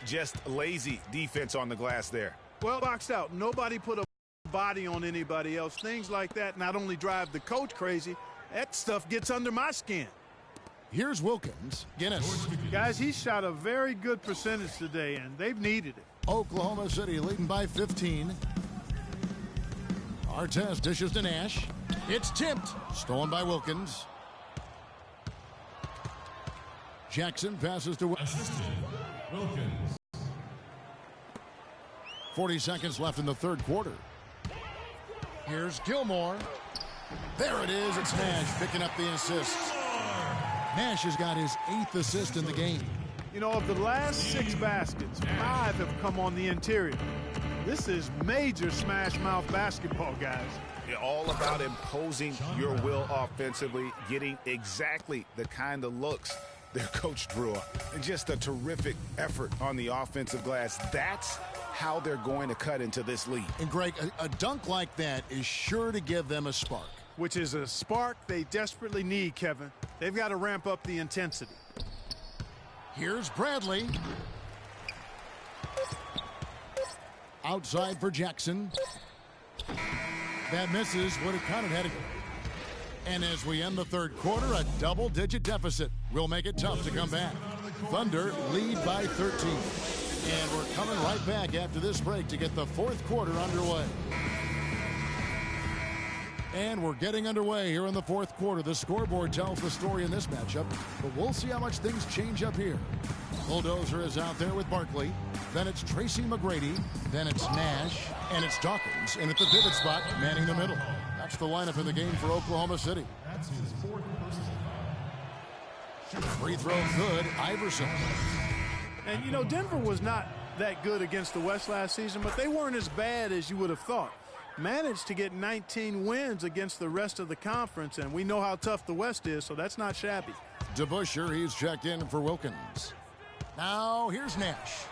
Just lazy defense on the glass there. Well boxed out. Nobody put a body on anybody else. Things like that not only drive the coach crazy, that stuff gets under my skin. Here's Wilkins. Guinness. Guys, he shot a very good percentage today, and they've needed it. Oklahoma City leading by 15. Artest dishes to Nash. It's tipped. Stolen by Wilkins. Jackson passes to Wilkins. 40 seconds left in the third quarter. Here's Gilmore. There it is. It's Nash picking up the assist. Nash has got his 8th assist in the game. You know, of the last 6 baskets, 5 have come on the interior. This is major smash-mouth basketball, guys. All about imposing your will offensively, getting exactly the kind of looks their coach drew up. Just a terrific effort on the offensive glass. That's how they're going to cut into this lead. And Greg, a dunk like that is sure to give them a spark. Which is a spark they desperately need, Kevin. They've got to ramp up the intensity. Here's Bradley. Outside for Jackson. That misses what it kind of had to go. And as we end the third quarter, a double-digit deficit will make it tough to come back. Thunder lead by 13. And we're coming right back after this break to get the fourth quarter underway. And we're getting underway here in the fourth quarter. The scoreboard tells the story in this matchup, but we'll see how much things change up here. Bulldozer is out there with Barkley. Then it's Tracy McGrady. Then it's Nash. And it's Dawkins. And at the pivot spot, manning the middle. That's the lineup in the game for Oklahoma City. That's his 4th personal foul. Free throw good. Iverson. And, you know, Denver was not that good against the West last season, but they weren't as bad as you would have thought. Managed to get 19 wins against the rest of the conference, and we know how tough the West is, so that's not shabby. DeBusschere, he's checked in for Wilkins. Now here's Nash.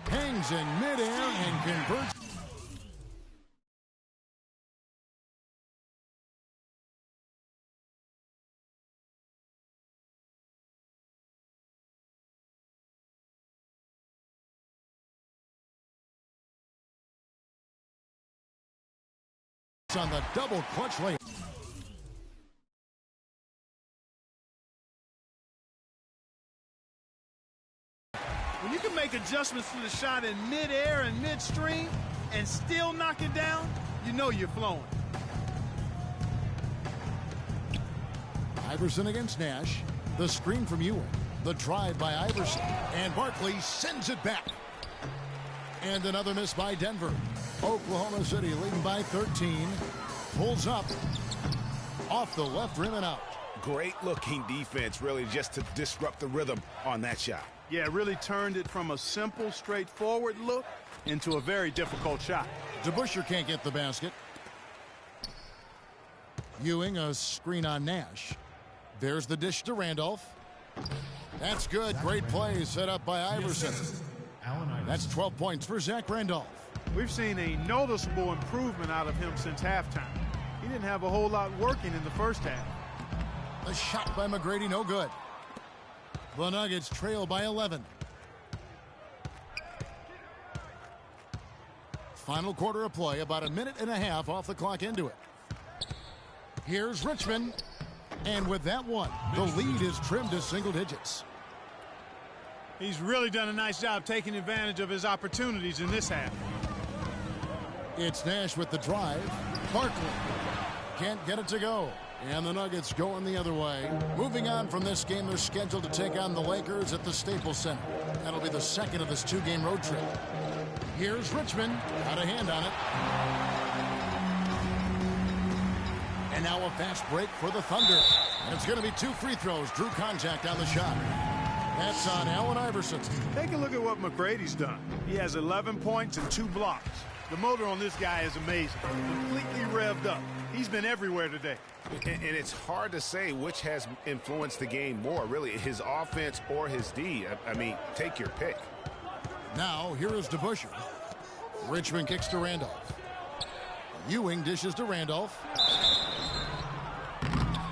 Hangs in midair and converts. On the double clutch layup. When you can make adjustments to the shot in midair and midstream and still knock it down, you know you're flowing. Iverson against Nash. The screen from Ewing. The drive by Iverson. And Barkley sends it back. And another miss by Denver. Oklahoma City leading by 13. Pulls up. Off the left rim and out. Great looking defense, really, just to disrupt the rhythm on that shot. Yeah, really turned it from a simple, straightforward look into a very difficult shot. DeBusschere can't get the basket. Ewing, a screen on Nash. There's the dish to Randolph. That's good. Great play set up by Iverson. That's 12 points for Zach Randolph. We've seen a noticeable improvement out of him since halftime. He didn't have a whole lot working in the first half. A shot by McGrady, no good. The Nuggets trail by 11. Final quarter of play, about a minute and a half off the clock into it. Here's Richmond. And with that one, the lead is trimmed to single digits. He's really done a nice job taking advantage of his opportunities in this half. It's Nash with the drive. Barkley can't get it to go. And the Nuggets going the other way. Moving on from this game, they're scheduled to take on the Lakers at the Staples Center. That'll be the second of this two-game road trip. Here's Richmond. Got a hand on it. And now a fast break for the Thunder. And it's going to be 2 free throws. Drew contact on the shot. That's on Allen Iverson. Take a look at what McGrady's done. He has 11 points and 2 blocks. The motor on this guy is amazing. Completely revved up. He's been everywhere today. And it's hard to say which has influenced the game more, really, his offense or his D. I mean, take your pick. Now, here is DeBusschere. Richmond kicks to Randolph. Ewing dishes to Randolph.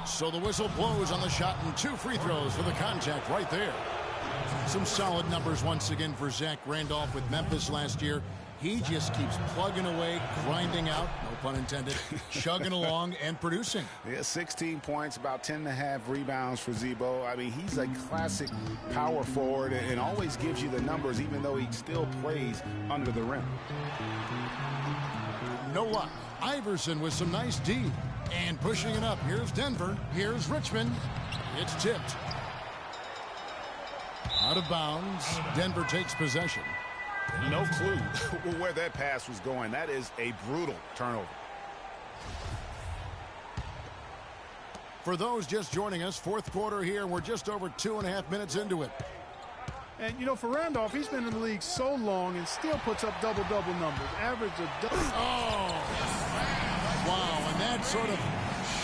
So the whistle blows on the shot and 2 free throws for the contact right there. Some solid numbers once again for Zach Randolph with Memphis last year. He just keeps plugging away, grinding out, no pun intended, chugging along and producing. Yeah, 16 points, about 10.5 rebounds for Z-Bo. I mean, he's a classic power forward and always gives you the numbers, even though he still plays under the rim. No luck. Iverson with some nice D. And pushing it up. Here's Denver. Here's Richmond. It's tipped. Out of bounds. Denver takes possession. No clue where that pass was going. That is a brutal turnover. For those just joining us, fourth quarter here. We're just over 2.5 minutes into it. And, you know, for Randolph, he's been in the league so long and still puts up double-double numbers. Average of double. Oh! Wow, and that sort of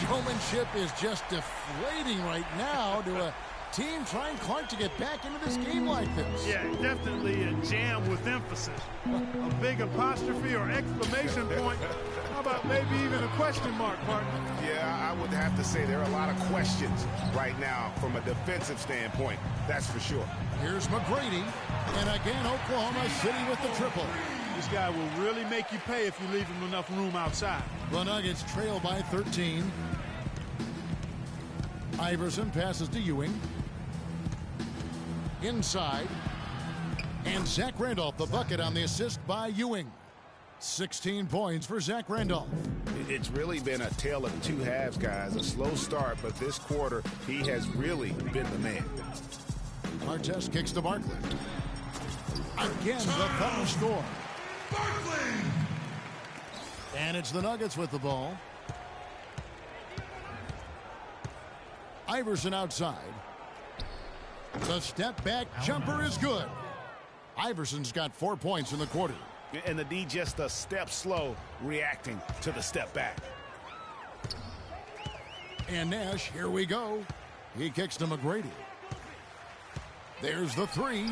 showmanship is just deflating right now to a team trying Clark to get back into this game like this. Yeah, definitely a jam with emphasis. A big apostrophe or exclamation point. How about maybe even a question mark, partner? Yeah, I would have to say there are a lot of questions right now from a defensive standpoint. That's for sure. Here's McGrady. And again, Oklahoma City with the triple. This guy will really make you pay if you leave him enough room outside. The Nuggets trail by 13. Iverson passes to Ewing. Inside. And Zach Randolph, the bucket on the assist by Ewing. 16 points for Zach Randolph. It's really been a tale of 2 halves, guys. A slow start, but this quarter, he has really been the man. Artest kicks to Barkley. Again, the Thunder score. Barkley! And it's the Nuggets with the ball. Iverson outside. The step back jumper is good. Iverson's got 4 points in the quarter. And the D just a step slow reacting to the step back. And Nash, here we go. He kicks to McGrady. There's the 3.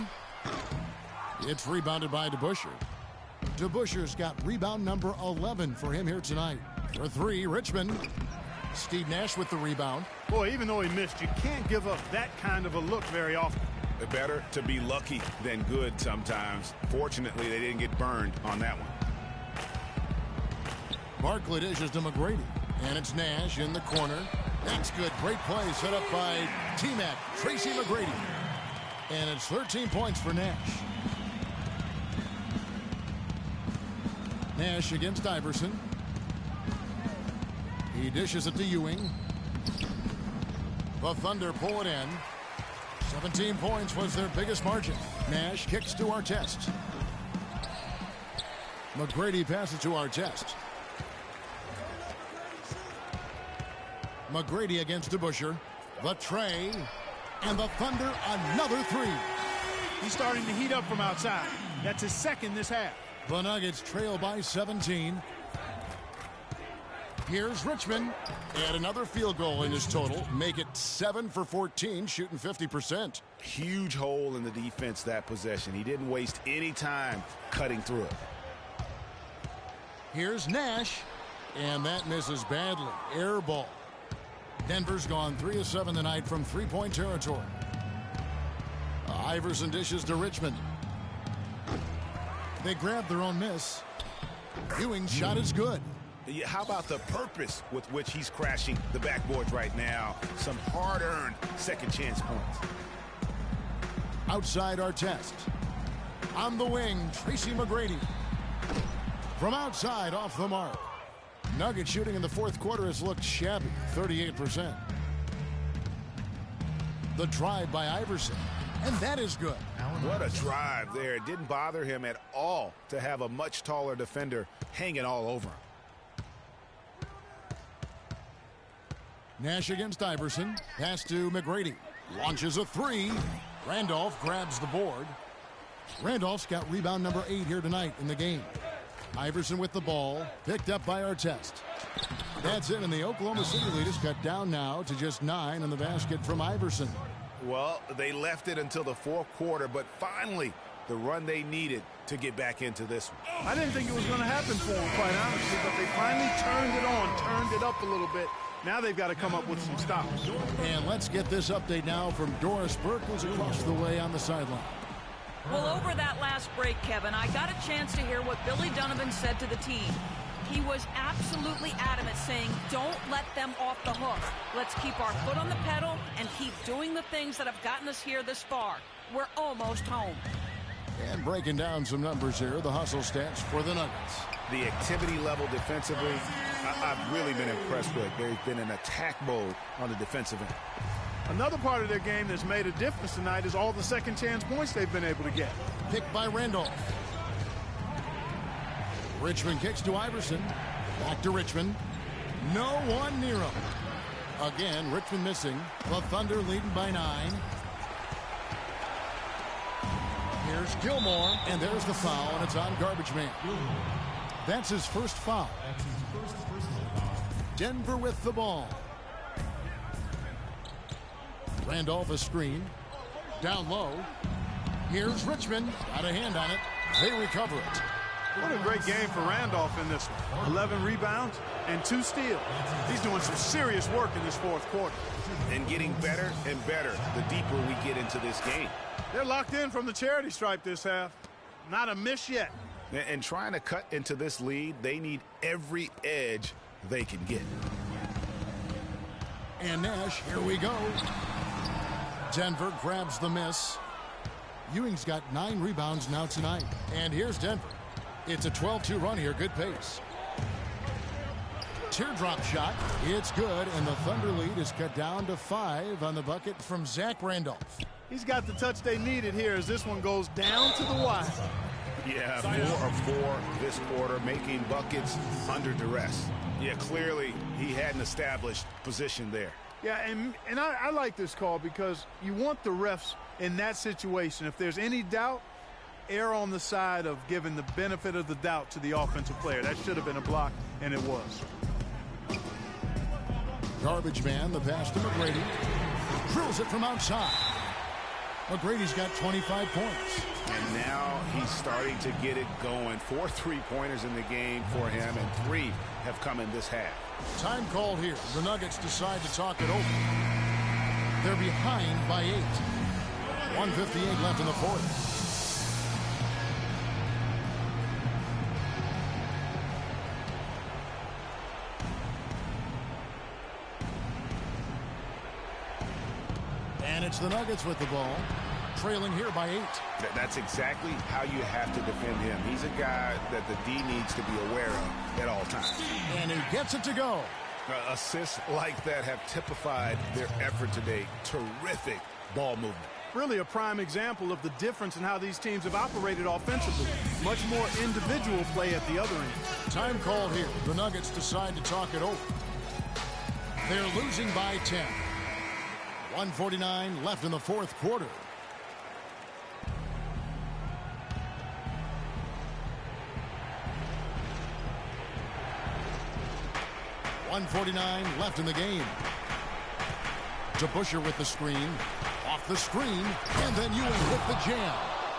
It's rebounded by DeBusschere. DeBusschere's got rebound number 11 for him here tonight. For 3, Richmond. Steve Nash with the rebound. Boy, even though he missed, you can't give up that kind of a look very often. Better to be lucky than good sometimes. Fortunately, they didn't get burned on that one. Barkley dishes to McGrady. And it's Nash in the corner. That's good. Great play set up by T-Mac, Tracy McGrady. And it's 13 points for Nash. Nash against Iverson. He dishes it to Ewing. The Thunder pull it in. 17 points was their biggest margin. Nash kicks to Artest. McGrady passes to Artest. McGrady against DeBusschere. The tray. And the Thunder another 3. He's starting to heat up from outside. That's his second this half. The Nuggets trail by 17. Here's Richmond. And another field goal in his total. Make it 7 for 14, shooting 50%. Huge hole in the defense that possession. He didn't waste any time cutting through it. Here's Nash. And that misses badly. Air ball. Denver's gone 3 of 7 tonight from three-point territory. Iverson dishes to Richmond. They grab their own miss. Ewing's shot is good. Yeah, how about the purpose with which he's crashing the backboards right now? Some hard-earned second chance points. Outside Artest. On the wing, Tracy McGrady. From outside, off the mark. Nugget shooting in the fourth quarter has looked shabby, 38%. The drive by Iverson, and that is good. What a drive there. It didn't bother him at all to have a much taller defender hanging all over him. Nash against Iverson. Pass to McGrady. Launches a three. Randolph grabs the board. Randolph's got rebound number 8 here tonight in the game. Iverson with the ball. Picked up by Artest. That's it, and the Oklahoma City lead is cut down now to just 9 in the basket from Iverson. Well, they left it until the fourth quarter, but finally the run they needed to get back into this one. I didn't think it was going to happen for them, quite honestly, but they finally turned it on, turned it up a little bit. Now they've got to come up with some stops. And let's get this update now from Doris Burke, who's across the way on the sideline. Well, over that last break, Kevin, I got a chance to hear what Billy Donovan said to the team. He was absolutely adamant, saying, don't let them off the hook. Let's keep our foot on the pedal and keep doing the things that have gotten us here this far. We're almost home. And breaking down some numbers here, the hustle stats for the Nuggets. The activity level defensively, I've really been impressed with. They've been in attack mode on the defensive end. Another part of their game that's made a difference tonight is all the second chance points they've been able to get. Picked by Randolph. Richmond kicks to Iverson. Back to Richmond. No one near him. Again, Richmond missing. The Thunder leading by 9. Here's Gilmore, and there's the foul, and it's on Garbage Man. That's his first foul. Denver with the ball. Randolph a screen. Down low. Here's Richmond. Got a hand on it. They recover it. What a great game for Randolph in this one. 11 rebounds and 2 steals. He's doing some serious work in this fourth quarter. And getting better and better the deeper we get into this game. They're locked in from the charity stripe this half. Not a miss yet. And trying to cut into this lead, they need every edge they can get. And Nash, here we go. Denver grabs the miss. Ewing's got 9 rebounds now tonight. And here's Denver. It's a 12-2 run here. Good pace. Teardrop shot. It's good, and the Thunder lead is cut down to 5 on the bucket from Zach Randolph. He's got the touch they needed here as this one goes down to the wire. Yeah, 4 of 4 this quarter, making buckets under duress. Yeah, clearly he had an established position there. Yeah, and I like this call because you want the refs in that situation. If there's any doubt, err on the side of giving the benefit of the doubt to the offensive player. That should have been a block, and it was. Garbage Man, the pass to McGrady. Drills it from outside. McGrady's got 25 points. And now he's starting to get it going. 4 3-pointers in the game for him, and 3 have come in this half. Time called here. The Nuggets decide to talk it over. They're behind by 8. 1:58 left in the fourth. And it's the Nuggets with the ball, trailing here by 8. That's exactly how you have to defend him. He's a guy that the D needs to be aware of at all times. And he gets it to go. Assists like that have typified their effort today. Terrific ball movement. Really a prime example of the difference in how these teams have operated offensively. Much more individual play at the other end. Time called here. The Nuggets decide to talk it over. They're losing by 10. 1:49 left in the fourth quarter. .149 left in the game. DeBusschere with the screen. Off the screen. And then Ewing with the jam.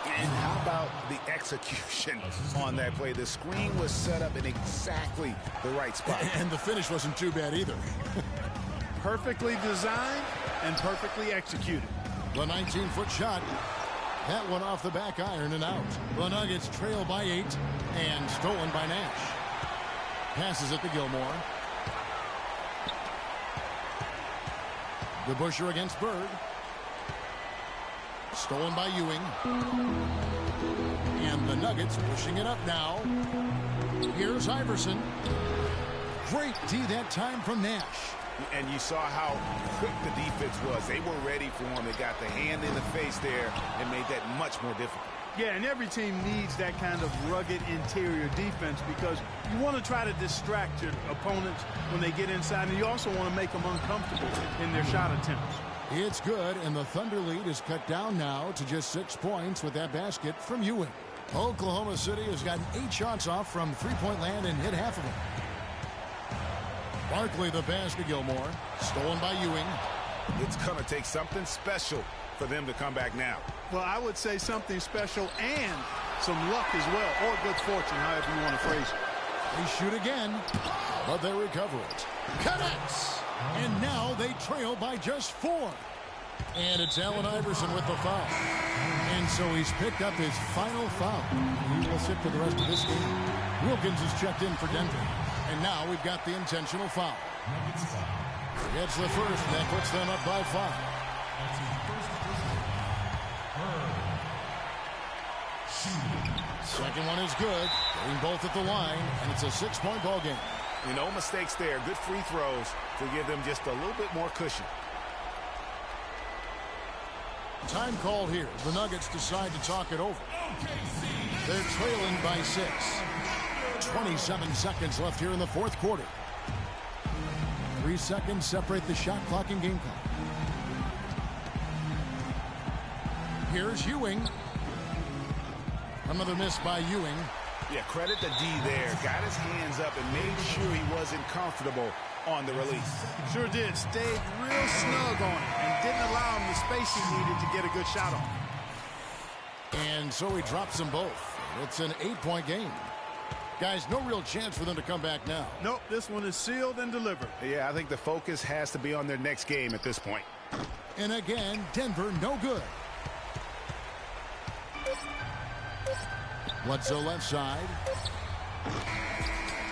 And how about the execution on that play? The screen was set up in exactly the right spot. And the finish wasn't too bad either. Perfectly designed and perfectly executed. The 19-foot shot. That one off the back iron and out. The Nuggets trail by 8 and stolen by Nash. passes it to Gilmore. DeBusschere against Bird. Stolen by Ewing. And the Nuggets pushing it up now. Here's Iverson. Great D that time from Nash. And you saw how quick the defense was. They were ready for him. They got the hand in the face there and made that much more difficult. Yeah, and every team needs that kind of rugged interior defense because you want to try to distract your opponents when they get inside, and you also want to make them uncomfortable in their shot attempts. It's good, and the Thunder lead is cut down now to just 6 points with that basket from Ewing. Oklahoma City has gotten 8 shots off from three-point land and hit half of them. Barkley the pass to Gilmore. Stolen by Ewing. It's going to take something special for them to come back now. Well, I would say something special and some luck as well, or good fortune, however you want to phrase it. They shoot again, but they recover it. Connects! And now they trail by just 4. And it's Allen Iverson with the foul. And so he's picked up his final foul. He will sit for the rest of this game. Wilkins is checked in for Denver. And now we've got the intentional foul. Gets the first, and that puts them up by 5. Second one is good. Getting both at the line, and it's a 6-point ball game. No mistakes there. Good free throws to give them just a little bit more cushion. Time called here. The Nuggets decide to talk it over. They're trailing by 6. 27 seconds left here in the fourth quarter. 3 seconds separate the shot clock and game clock. Here's Ewing. Another miss by Ewing. Yeah, credit the D there. Got his hands up and made sure he wasn't comfortable on the release. Sure did. Stayed real snug on it and didn't allow him the space he needed to get a good shot on. And so he drops them both. It's an 8-point game. Guys, no real chance for them to come back now. Nope, this one is sealed and delivered. Yeah, I think the focus has to be on their next game at this point. And again, Denver no good. Bledsoe left side.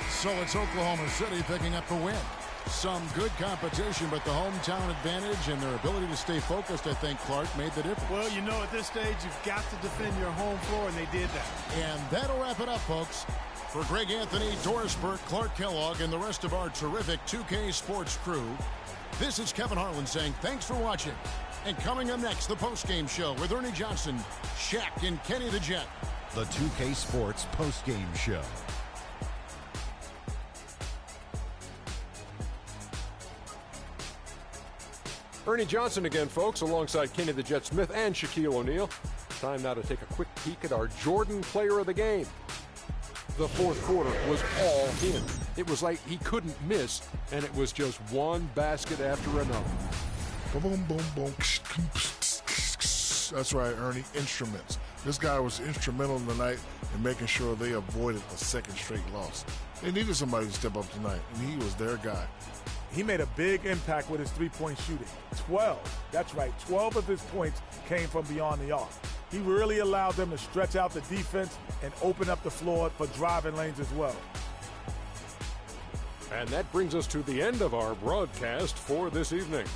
So it's Oklahoma City picking up the win. Some good competition, but the hometown advantage and their ability to stay focused, I think, Clark, made the difference. Well, you know, at this stage, you've got to defend your home floor, and they did that. And that'll wrap it up, folks. For Greg Anthony, Doris Burke, Clark Kellogg, and the rest of our terrific 2K Sports crew, this is Kevin Harlan saying thanks for watching. And coming up next, the postgame show with Ernie Johnson, Shaq, and Kenny the Jet. The 2K Sports postgame show. Ernie Johnson again, folks, alongside Kenny the Jet Smith and Shaquille O'Neal. Time now to take a quick peek at our Jordan player of the game. The fourth quarter was all him. It was like he couldn't miss, and it was just one basket after another. Boom, boom, boom. That's right, Ernie. Instruments. This guy was instrumental tonight in making sure they avoided a second straight loss. They needed somebody to step up tonight, and he was their guy. He made a big impact with his three-point shooting. 12. That's right. 12 of his points came from beyond the arc. He really allowed them to stretch out the defense and open up the floor for driving lanes as well. And that brings us to the end of our broadcast for this evening.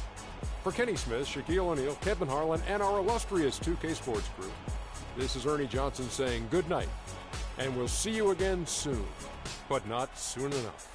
For Kenny Smith, Shaquille O'Neal, Kevin Harlan, and our illustrious 2K Sports crew, this is Ernie Johnson saying good night, and we'll see you again soon, but not soon enough.